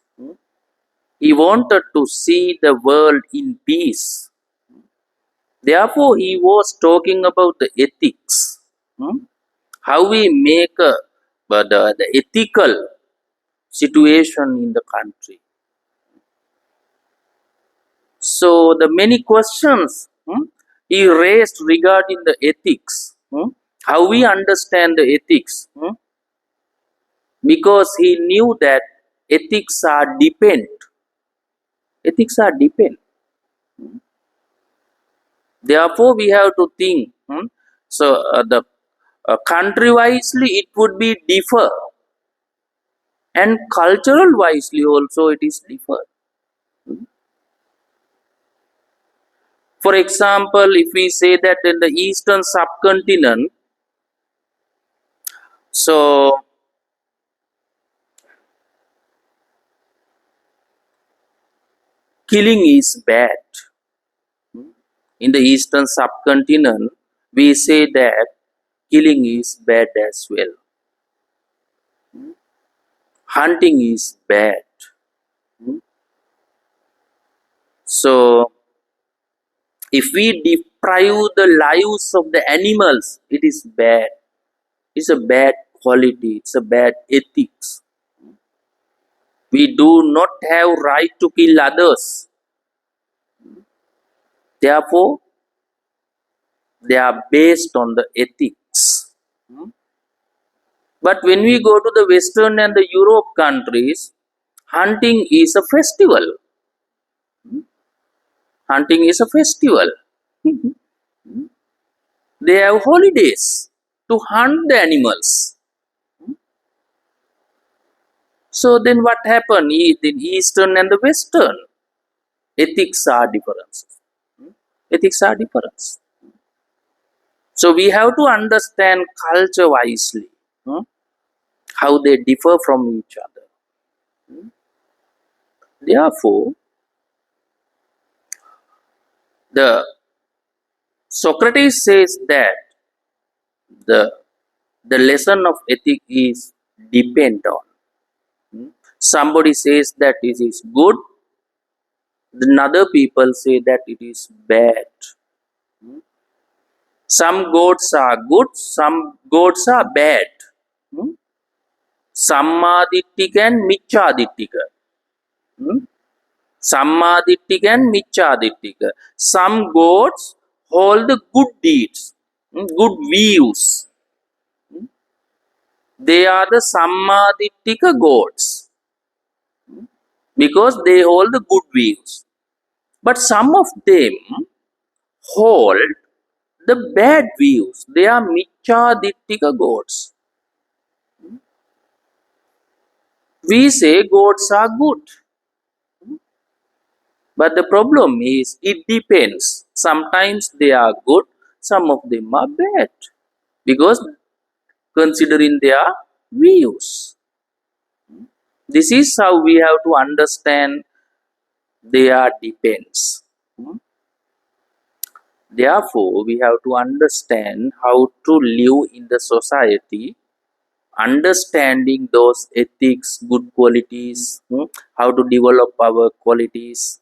He wanted to see the world in peace. Therefore, he was talking about the ethics. How we make the ethical situation in the country. So the many questions he raised regarding the ethics, how we understand the ethics, because he knew that ethics are depend. Ethics are depend. Therefore, we have to think. So the country wisely it would be differ, and cultural wisely also it is differ. For example, if we say that in the eastern subcontinent, so killing is bad. In the eastern subcontinent, we say that killing is bad as well. Hunting is bad. So, if we deprive the lives of the animals, it is bad. It's a bad quality. It's a bad ethics. We do not have right to kill others. Therefore, they are based on the ethics. But when we go to the Western and the Europe countries, hunting is a festival. Hunting is a festival. They have holidays to hunt the animals. So then what happened in Eastern and the Western? Ethics are differences. Ethics are difference. So we have to understand culture wisely, how they differ from each other. Therefore, the Socrates says that the the lesson of ethic is depend on. Somebody says that it is good, then other people say that it is bad. Some goats are good, some goats are bad. Sammadittika and Michchadittika. Sammadittika and Michchadittika. Some goats hold the good deeds, good views. They are the Sammadittika goats because they hold the good views. But some of them hold the bad views. They are Michchadittika goats. We say goats are good. But the problem is, it depends. Sometimes they are good, some of them are bad. Because considering their views. This is how we have to understand their depends. Therefore, we have to understand how to live in the society, understanding those ethics, good qualities, how to develop our qualities.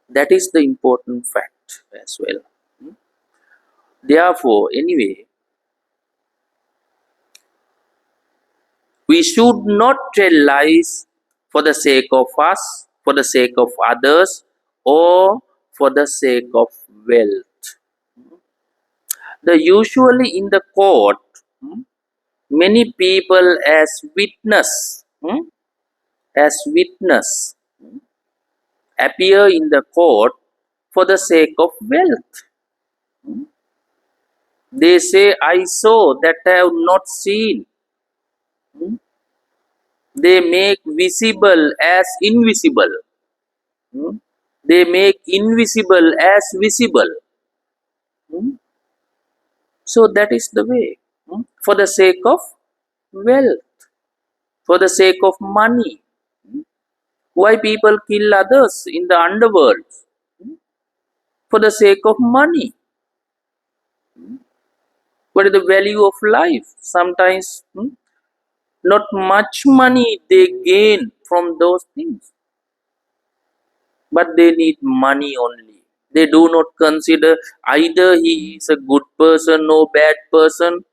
That is the important fact as well. Therefore, anyway, we should not tell lies for the sake of us, for the sake of others, or for the sake of wealth. Usually in the court, many people as witness appear in the court for the sake of wealth. They say, I saw that I have not seen. They make visible as invisible. They make invisible as visible. So that is the way. For the sake of wealth, for the sake of money. Why people kill others in the underworld? For the sake of money. What is the value of life? Sometimes not much money they gain from those things. But they need money only. They do not consider either he is a good person or bad person.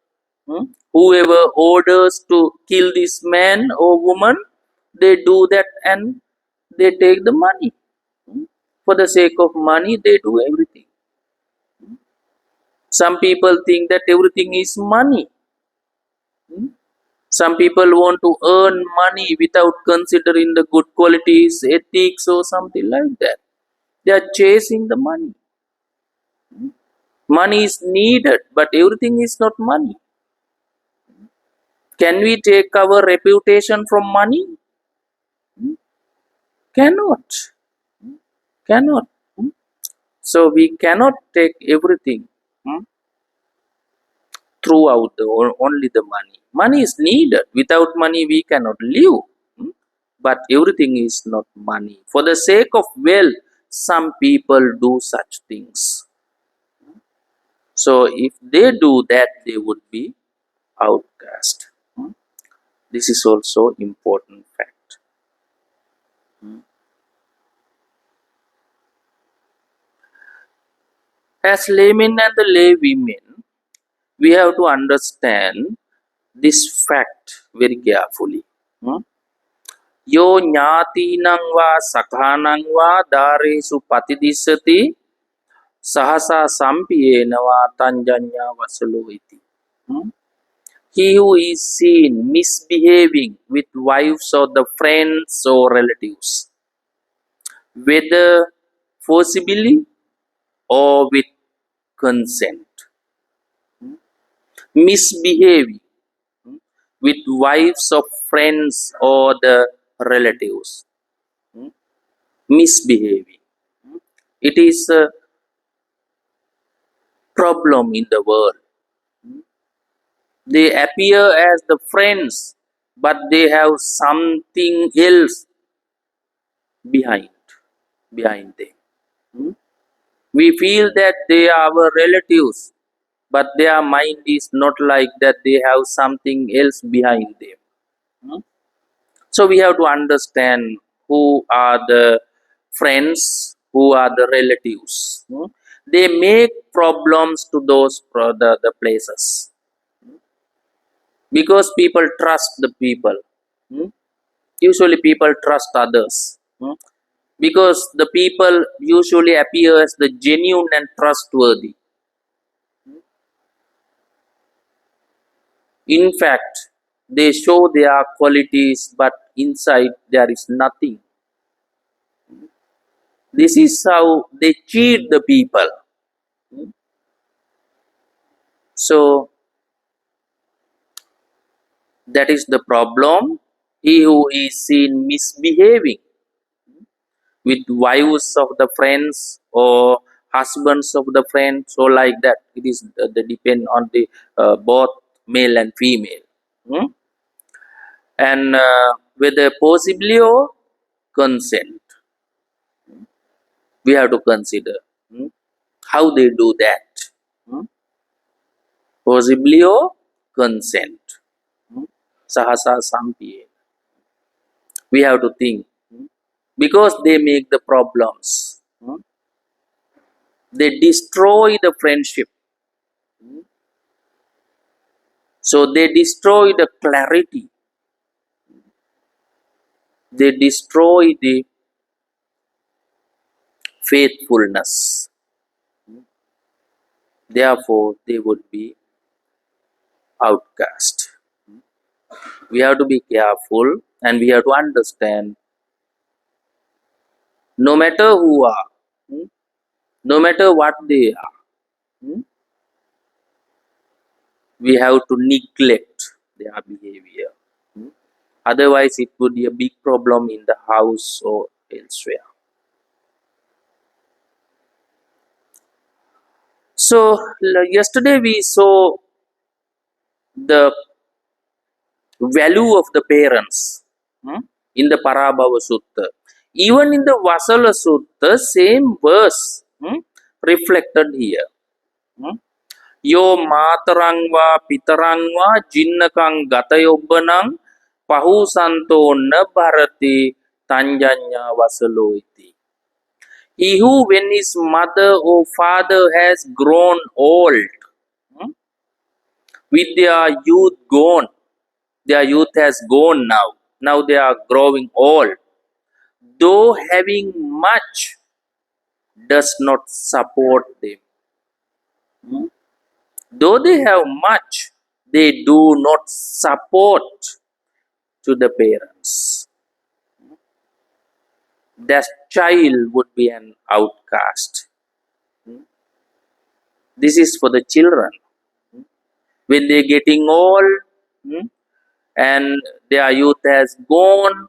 Whoever orders to kill this man or woman, they do that and they take the money. For the sake of money, they do everything. Some people think that everything is money. Some people want to earn money without considering the good qualities, ethics, or something like that. They are chasing the money. Money is needed, but everything is not money. Can we take our reputation from money? Cannot. Cannot. So we cannot take everything throughout only the money. Money is needed. Without money we cannot live. But everything is not money. For the sake of wealth, some people do such things. So if they do that, they would be outcast. This is also important fact. As laymen and the lay women, we have to understand this fact very carefully. Yo jnatinang va sakhanang va daresu patidissati sahasa sampiyena va tanjanya vasalo iti. He who is seen misbehaving with wives or the friends or relatives, whether forcibly or with consent, misbehaving with wives of friends or the relatives, misbehaving. It is a problem in the world. They appear as the friends, but they have something else behind them. We feel that they are our relatives, but their mind is not like that. They have something else behind them. So we have to understand who are the friends, who are the relatives. They make problems to those the places because people trust the people. Usually people trust others because the people usually appear as the genuine and trustworthy. In fact, they show their qualities, but inside there is nothing. This is how they cheat the people. So that is the problem. He who is seen misbehaving with wives of the friends or husbands of the friends or like that, it is they depend on the both male and female. And whether possibly or consent, we have to consider how they do that. Possibly or consent. Sahasa sampiye. We have to think because they make the problems. They destroy the friendship. So they destroy the clarity. They destroy the faithfulness. Therefore, they would be outcast. We have to be careful and we have to understand no matter who are, no matter what they are, we have to neglect their behavior. Otherwise, it would be a big problem in the house or elsewhere. So, yesterday we saw the value of the parents in the Parabhava Sutta. Even in the Vasala Sutta, same verse reflected here. Yo matarang va pitarang va jinnakang gatayobbanang pahusanto na bharati tanjanya vasalo iti. He who, when his mother or father has grown old, with their youth gone, their youth has gone now they are growing old, though having much, does not support them. Though they have much, they do not support to the parents. That child would be an outcast. This is for the children. When they're getting old and their youth has gone,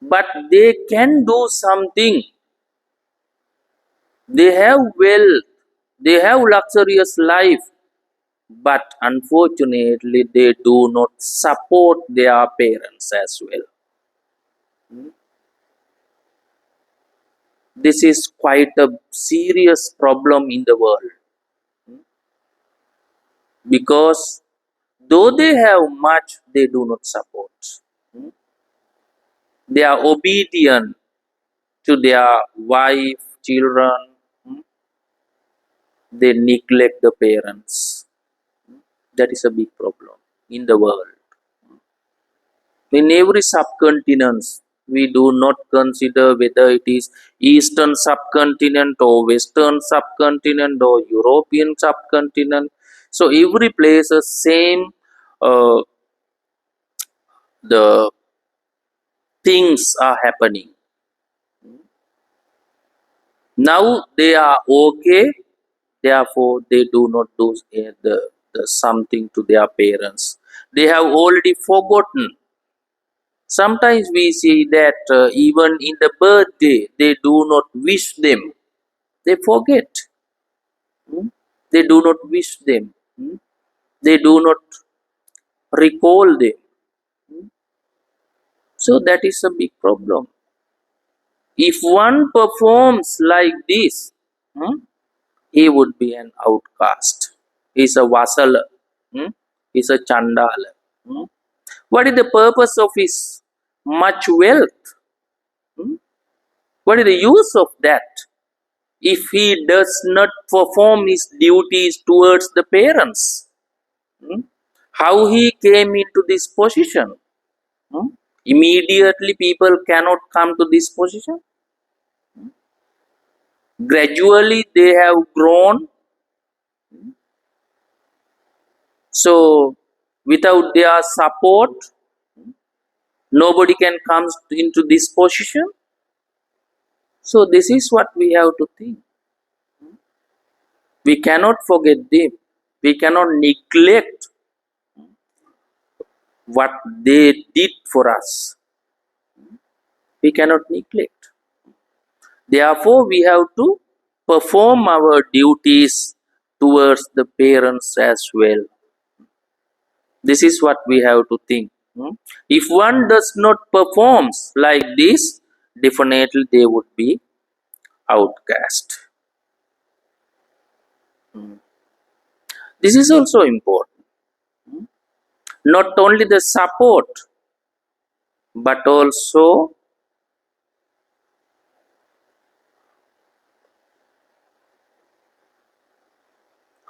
but they can do something. They have wealth, they have luxurious life, but unfortunately they do not support their parents as well. This is quite a serious problem in the world. because though they have much, they do not support. Hmm? They are obedient to their wife, children. Hmm? They neglect the parents. That is a big problem in the world. In every subcontinent, we do not consider whether it is Eastern subcontinent or Western subcontinent or European subcontinent. So every place the same uh, the things are happening. Now they are okay, therefore they do not do the something to their parents. They have already forgotten. Sometimes we see that even in the birthday, they do not wish them. They forget. Hmm? They do not wish them. Hmm? They do not recall them. Hmm? So that is a big problem. If one performs like this, hmm, he would be an outcast. He's a Vasala. Hmm? He's a Chandala. Hmm? What is the purpose of his much wealth? Hmm? What is the use of that if he does not perform his duties towards the parents? Hmm? How he came into this position? Hmm? Immediately people cannot come to this position. Gradually they have grown. So without their support, nobody can come into this position. So this is what we have to think. We cannot forget them. We cannot neglect what they did for us. We cannot neglect. Therefore, we have to perform our duties towards the parents as well. This is what we have to think. If one does not performs like this, definitely they would be outcast. This is also important. Not only the support, but also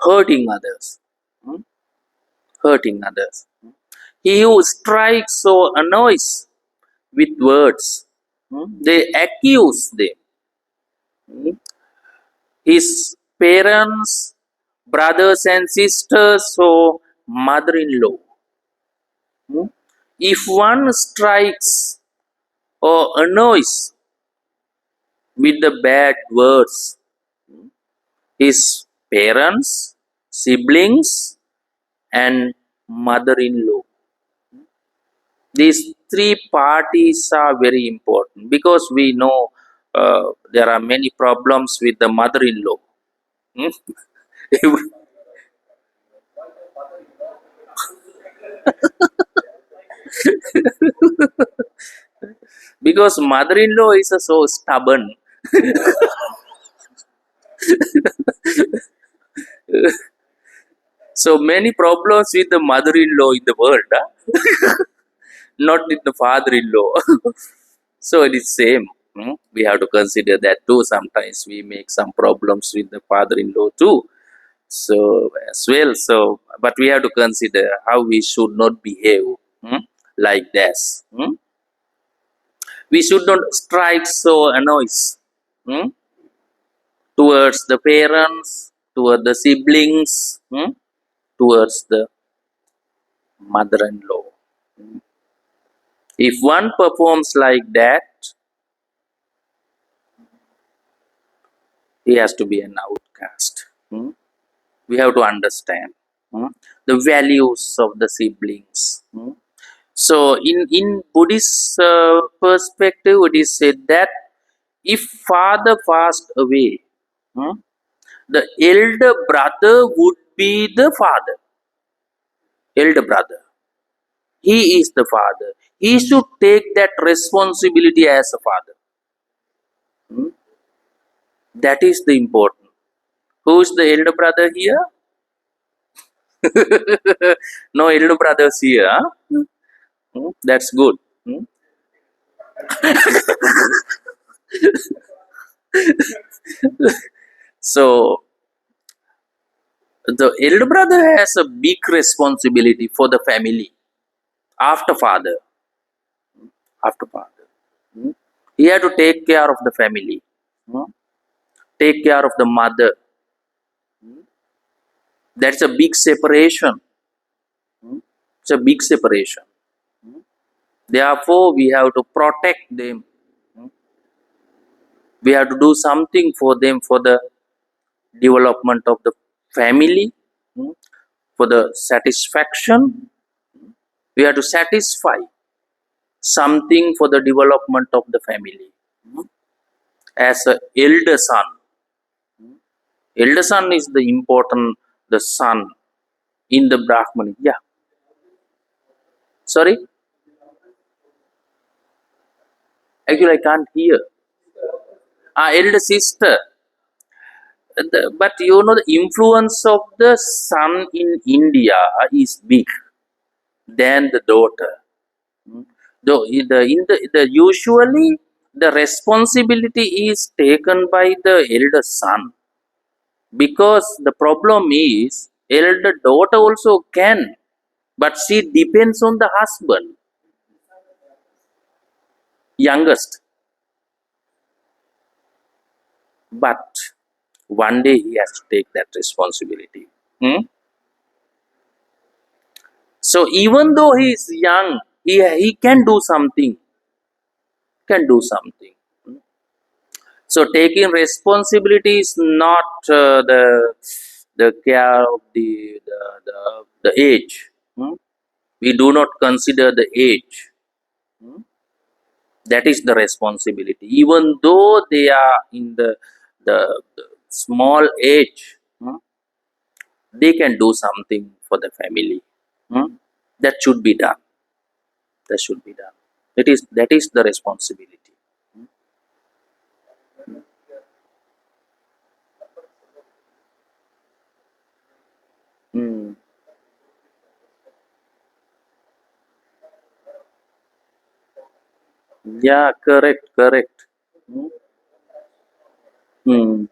hurting others. Hmm? Hurting others. He who strikes or annoys with words, they accuse them. Hmm? His parents, brothers and sisters, or mother in law. If one strikes or annoys with the bad words, his parents, siblings, and mother in law. These three parties are very important because we know there are many problems with the mother in law. Because mother in law is so stubborn. So many problems with the mother in law in the world, not with the father in law. So it is same. We have to consider that too. Sometimes we make some problems with the father-in-law too. So as well. So, but we have to consider how we should not behave like this. We should not strike so annoys towards the parents, towards the siblings, towards the mother-in-law. If one performs like that, he has to be an outcast. We have to understand the values of the siblings. So in Buddhist perspective, it is said that if father passed away, hmm, the elder brother would be the father. Elder brother, he is the father. He should take that responsibility as a father. Hmm. That is the important. Who is the elder brother here? No elder brothers here. Huh? That's good. Hmm? So the elder brother has a big responsibility for the family after father. After father. Hmm? He had to take care of the family. Hmm? Take care of the mother. That's a big separation. Hmm? It's a big separation. Therefore, we have to protect them. Hmm? We have to do something for them for the development of the family, hmm? For the satisfaction. We have to satisfy something for the development of the family. Hmm? As a elder son. Elder son is the important, the son in the Brahmani. Yeah. Sorry? Actually, I can't hear. Elder sister. But you know, the influence of the son in India is big than the daughter. Hmm. Though usually the responsibility is taken by the elder son, because the problem is elder daughter also can, but she depends on the husband, youngest. But one day he has to take that responsibility. Hmm? So even though he is young, he can do something. Can do something. So taking responsibility is not the care of the age. Hmm? We do not consider the age. Hmm? That is the responsibility. Even though they are in the small age, hmm, they can do something for the family. Hmm? That should be done. That should be done. That is the responsibility. Hmm. Yeah, correct, correct. Hmm. Hmm.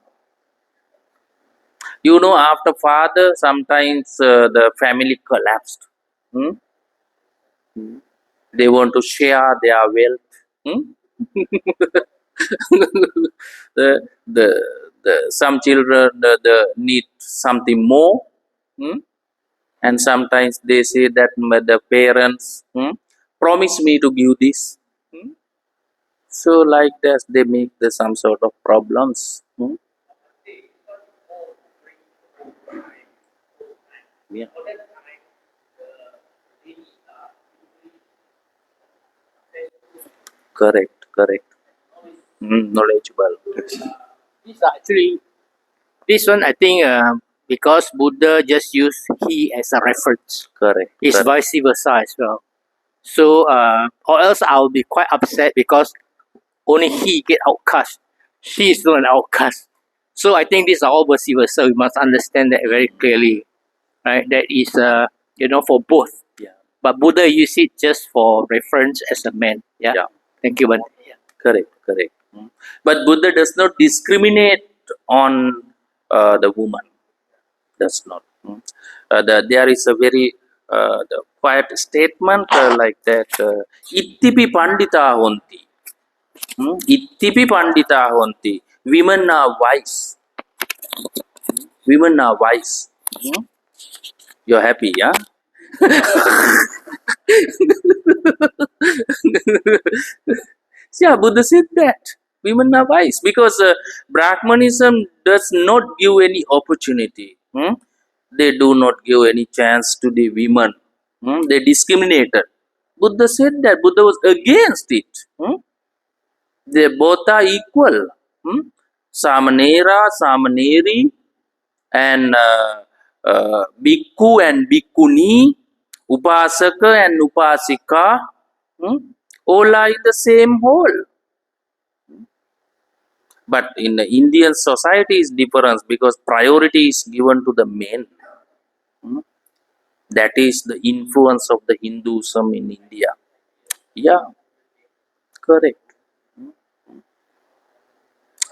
You know, after father, sometimes the family collapsed. Hmm? They want to share their wealth. Hmm? The, some children need something more. Hmm? And sometimes they say that the parents promise me to give this. Hmm? So like that, they make some sort of problems. Hmm? Yeah. Correct, correct. Knowledgeable. These are actually this one I think because Buddha just used he as a reference. Correct, It's correct. vice versa as well. So or else I'll be quite upset because only he get outcast. She is not an outcast. So I think these are all vice versa. We must understand that very clearly, right? That is for both. Yeah, But Buddha used it just for reference as a man. Yeah. yeah. Thank you, Bhante. Yeah. Correct, correct. But Buddha does not discriminate on the woman. Does not. There is a very quiet statement like that. Ittipi pandita honti. Ittipi pandita honti. Women are wise. Women are wise. Hmm? You're happy, yeah? Yeah, Buddha said that women are wise because Brahmanism does not give any opportunity. They do not give any chance to the women. They discriminated. Buddha said that Buddha was against it. They both are equal. Samanera, Samaneri, and Bhikkhu and Bhikkhuni, Upasaka and Upasika, hmm, all are in the same whole. But in the Indian society is different because priority is given to the men. Hmm. That is the influence of the Hinduism in India. Yeah, correct.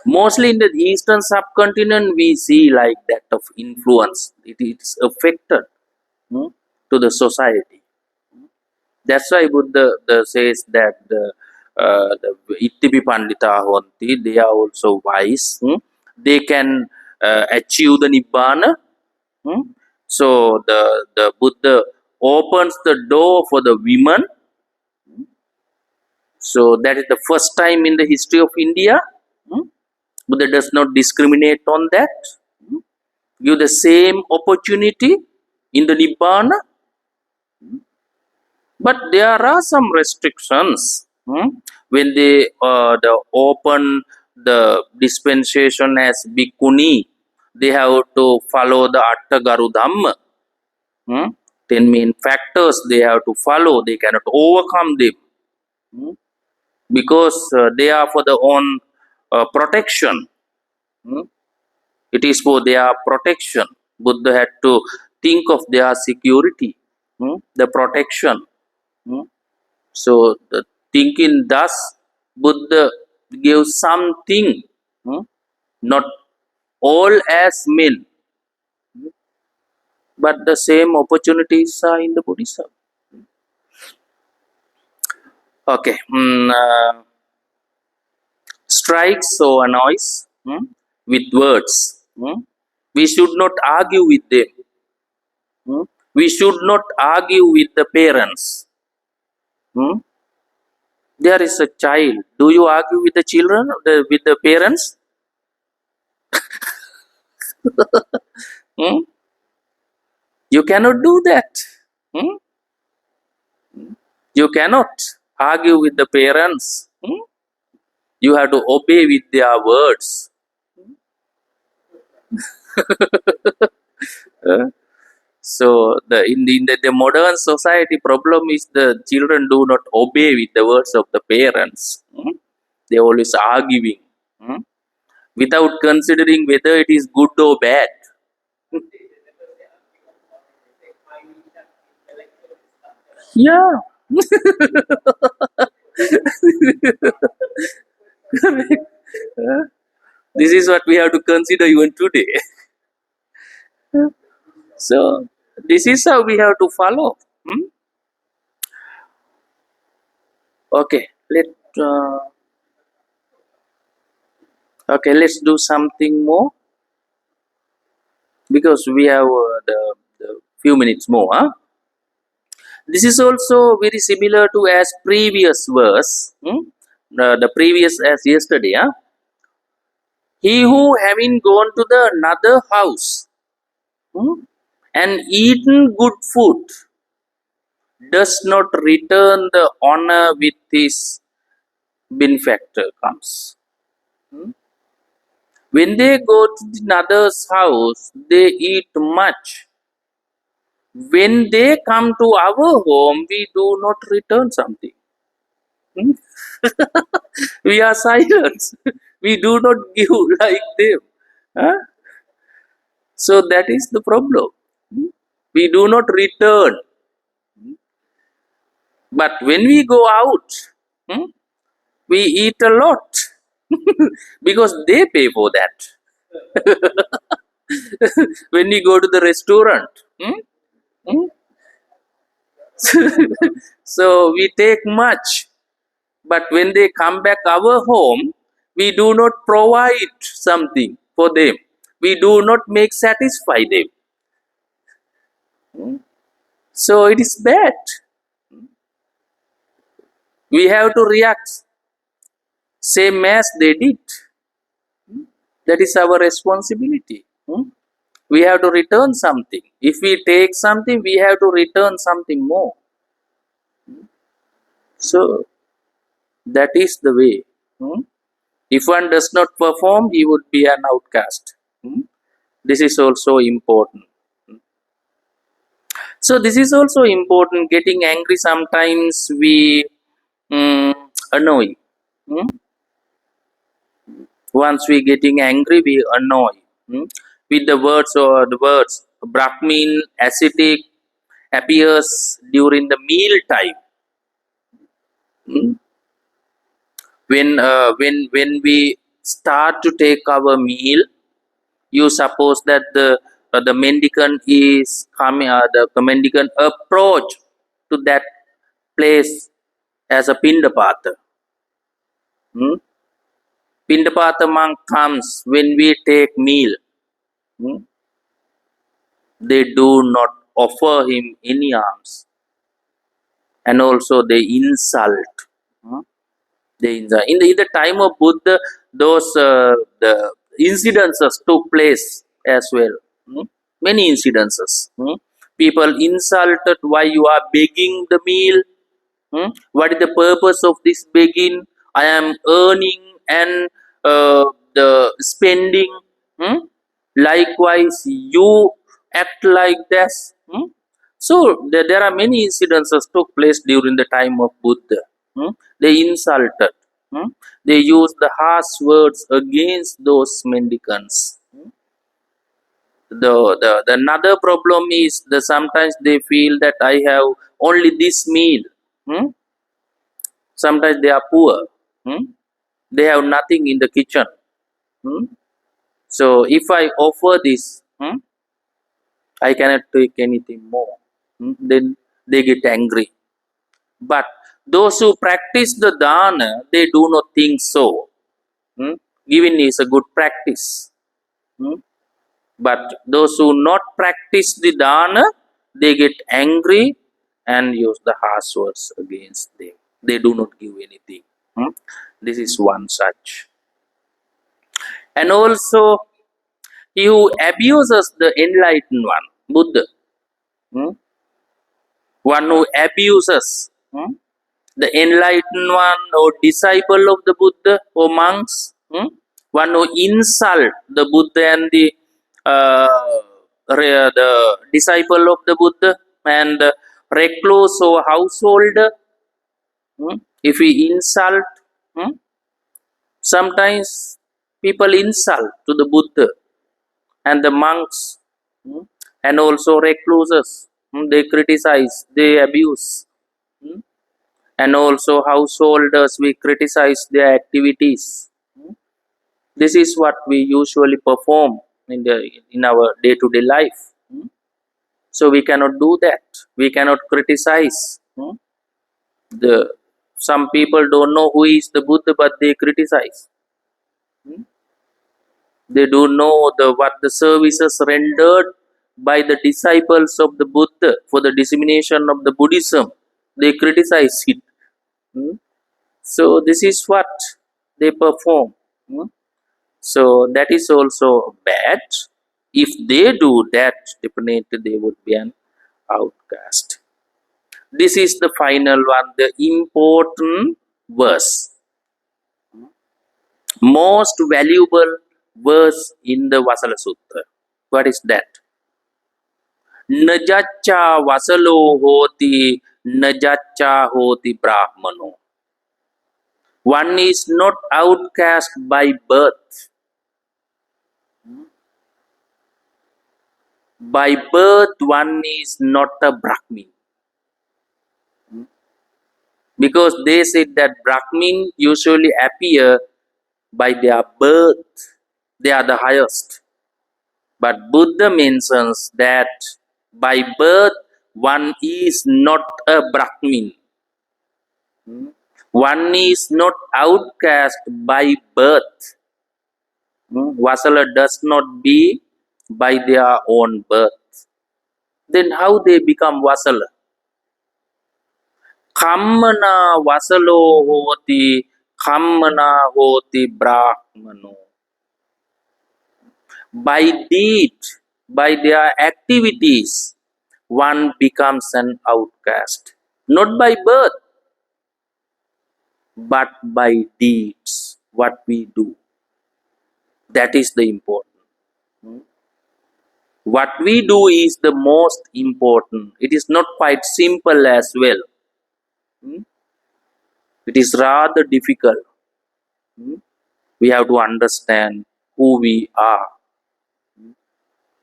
Mostly in the eastern subcontinent, we see like that of influence. It is affected hmm, to the society. That's why Buddha says that the Ittipi Pandita Honti, they are also wise. They can achieve the Nibbana. hmm. So the Buddha opens the door for the women. So that is the first time in the history of India. hmm. Buddha does not discriminate on that. hmm. Give the same opportunity in the Nibbana. But there are some restrictions when they open the dispensation as bhikkhuni. They have to follow the Attagaru Dhamma. Hmm? 10 main factors they have to follow. They cannot overcome them hmm? because they are for their own protection. Hmm? It is for their protection. Buddha had to think of their security, the protection. hmm? So the thinking thus, Buddha gave something, not all as men, but the same opportunities are in the Buddhism. Okay, strikes or annoys with words. We should not argue with them. We should not argue with the parents. Hmm? There is a child. Do you argue with the children, with the parents? Hmm? You cannot do that. Hmm? You cannot argue with the parents. You have to obey with their words. Uh, so the modern society problem is the children do not obey with the words of the parents. They always arguing hmm, without considering whether it is good or bad. Yeah. This is what we have to consider even today. So this is how we have to follow. Okay, uh, let's do something more because we have the few minutes more. Huh? This is also very similar to as previous verse. The previous as yesterday. Huh? He who having gone to the another house hmm, and eaten good food does not return the honor with his benefactor comes. When they go to another's house, they eat much. When they come to our home, we do not return something. Hmm? We are silent. We do not give like them. Huh? So that is the problem. We do not return. But when we go out, hmm, we eat a lot because they pay for that. When we go to the restaurant, hmm, so we take much. But when they come back our home, we do not provide something for them. We do not make satisfy them. So it is bad. We have to react same as they did. That is our responsibility. We have to return something. If we take something, we have to return something more. So that is the way. If one does not perform, he would be an outcast. This is also important. So this is also important. Getting angry sometimes we annoy. Hmm? Once we getting angry, we annoy with the words or the words Brahmin, ascetic, appears during the meal time. When we start to take our meal, you suppose that the mendicant is coming, the mendicant approach to that place as a pindapata. Pindapata monk comes when we take meal. They do not offer him any alms, and also they insult. In the time of Buddha, those the incidences took place as well. Many incidences. People insulted, why you are begging the meal. What is the purpose of this begging? I am earning and the spending. Hmm? Likewise, you act like this. So there are many incidences took place during the time of Buddha. They insulted. They used the harsh words against those mendicants. The another problem is that sometimes they feel that I have only this meal. Hmm? Sometimes they are poor. They have nothing in the kitchen. Hmm? So if I offer this, I cannot take anything more. Then they get angry. But those who practice the dana, they do not think so. Giving is a good practice. But those who not practice the dana, they get angry and use the harsh words against them. They do not give anything. This is one such. And also, he who abuses the enlightened one, Buddha, one who abuses the enlightened one or disciple of the Buddha or monks, one who insult the Buddha and the disciple of the Buddha and the recluse or householder. If we insult, sometimes people insult to the Buddha and the monks, and also recluses. They criticize, they abuse. And also householders, we criticize their activities. This is what we usually perform in our day-to-day life. So we cannot do that. We cannot criticize. The Some people don't know who is the Buddha, but they criticize. They don't know what the services rendered by the disciples of the Buddha for the dissemination of the Buddhism. They criticize it. So this is what they perform. So that is also bad. If they do that, definitely they would be an outcast. This is the final one, the important verse. Most valuable verse in the Vasala Sutta. What is that? Najacha vasalo hoti, najacha hoti brahmano. One is not outcast by birth. By birth, one is not a Brahmin. Because they said that Brahmin usually appear by their birth. They are the highest. But Buddha mentions that by birth, one is not a Brahmin. One is not outcast by birth. Vasala does not be by their own birth. Then how they become Vasala? Kammana vasalo hoti, kammana hoti brahmano. By deed, by their activities, one becomes an outcast. Not by birth, but by deeds, what we do. That is the important. What we do is the most important. It is not quite simple as well. It is rather difficult. We have to understand who we are.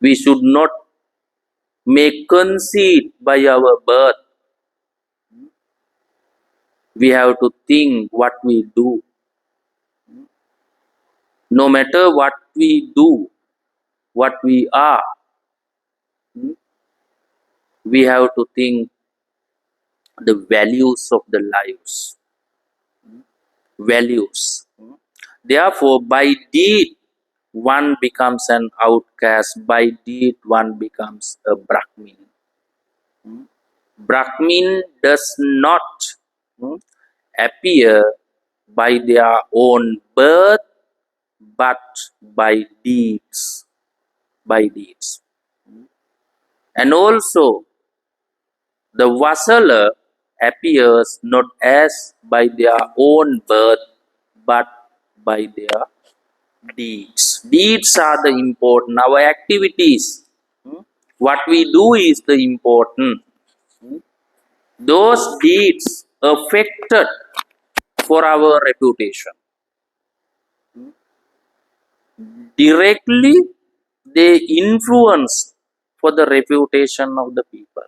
We should not may concede by our birth. We have to think what we do. No matter what we do, what we are, we have to think the values of the lives. Values. Therefore, by deed, one becomes an outcast. By deed, one becomes a Brahmin. Brahmin does not appear by their own birth, but by deeds. By deeds. And also, the Vasala appears not as by their own birth, but by their deeds. Deeds are the important. Our activities, what we do is the important. Those deeds affected for our reputation. Directly, they influence for the reputation of the people.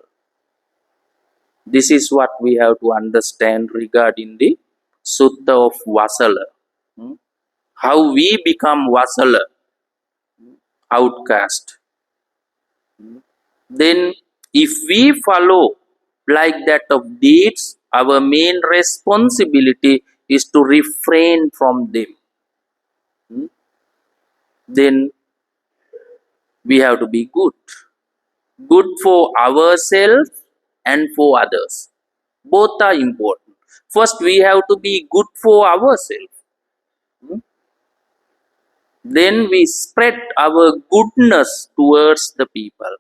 This is what we have to understand regarding the Sutta of Vasala. How we become Vasala, outcast. Then, if we follow like that of deeds, our main responsibility is to refrain from them. Then we have to be good. Good for ourselves and for others. Both are important. First, we have to be good for ourselves. Then we spread our goodness towards the people.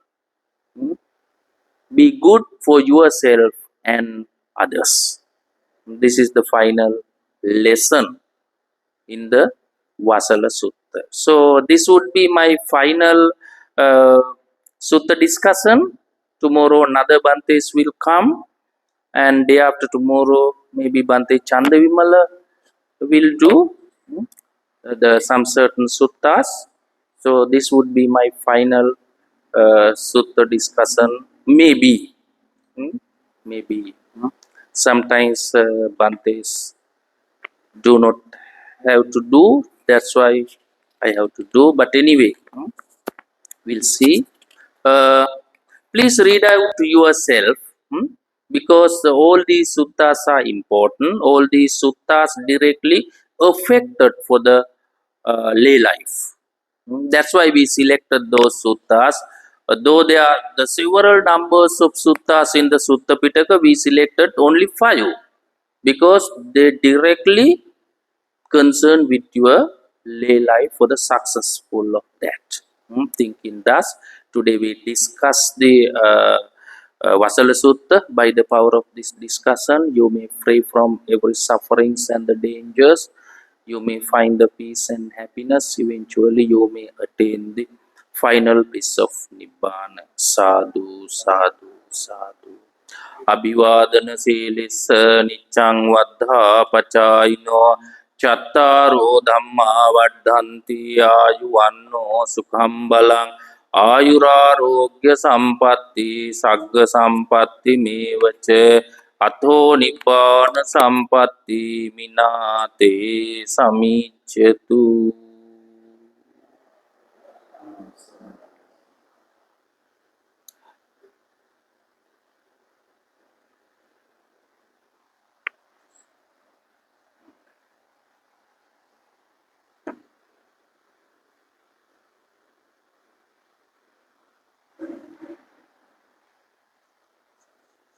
Be good for yourself and others. This is the final lesson in the Vasala Sutta. So, this would be my final Sutta discussion. Tomorrow, another Bhantes will come, and day after tomorrow, maybe Bhante Chandavimala will do some certain suttas. So, this would be my final Sutta discussion. Maybe, maybe. Sometimes Bhantes do not have to do. That's why I have to do. But anyway, we'll see. Uh, please read out to yourself, because all these suttas are important. All these suttas directly affected for the lay life. That's why we selected those suttas. Though there are the several numbers of suttas in the Sutta Pitaka, we selected only 5 because they directly concern with your lay life for the successful of that. Thinking thus, today we discuss the Vasala Sutta. By the power of this discussion, you may free from every sufferings and the dangers. You may find the peace and happiness. Eventually, you may attain the final peace of Nibbana. Sadhu, sadhu, sadhu. අභිවාදන සීලිස්ස නිච්ඡං වද්ධා පචායිනෝ චත්තාරෝ ධම්මා වඩ්ඩන්ති ආයුවන්නෝ සුඛං බලං ආයුරාෝග්‍ය සම්පatti සග්ග සම්පatti මේවච අතෝ නිබ්බාන සම්පatti මිනාතේ සමිච්ඡතු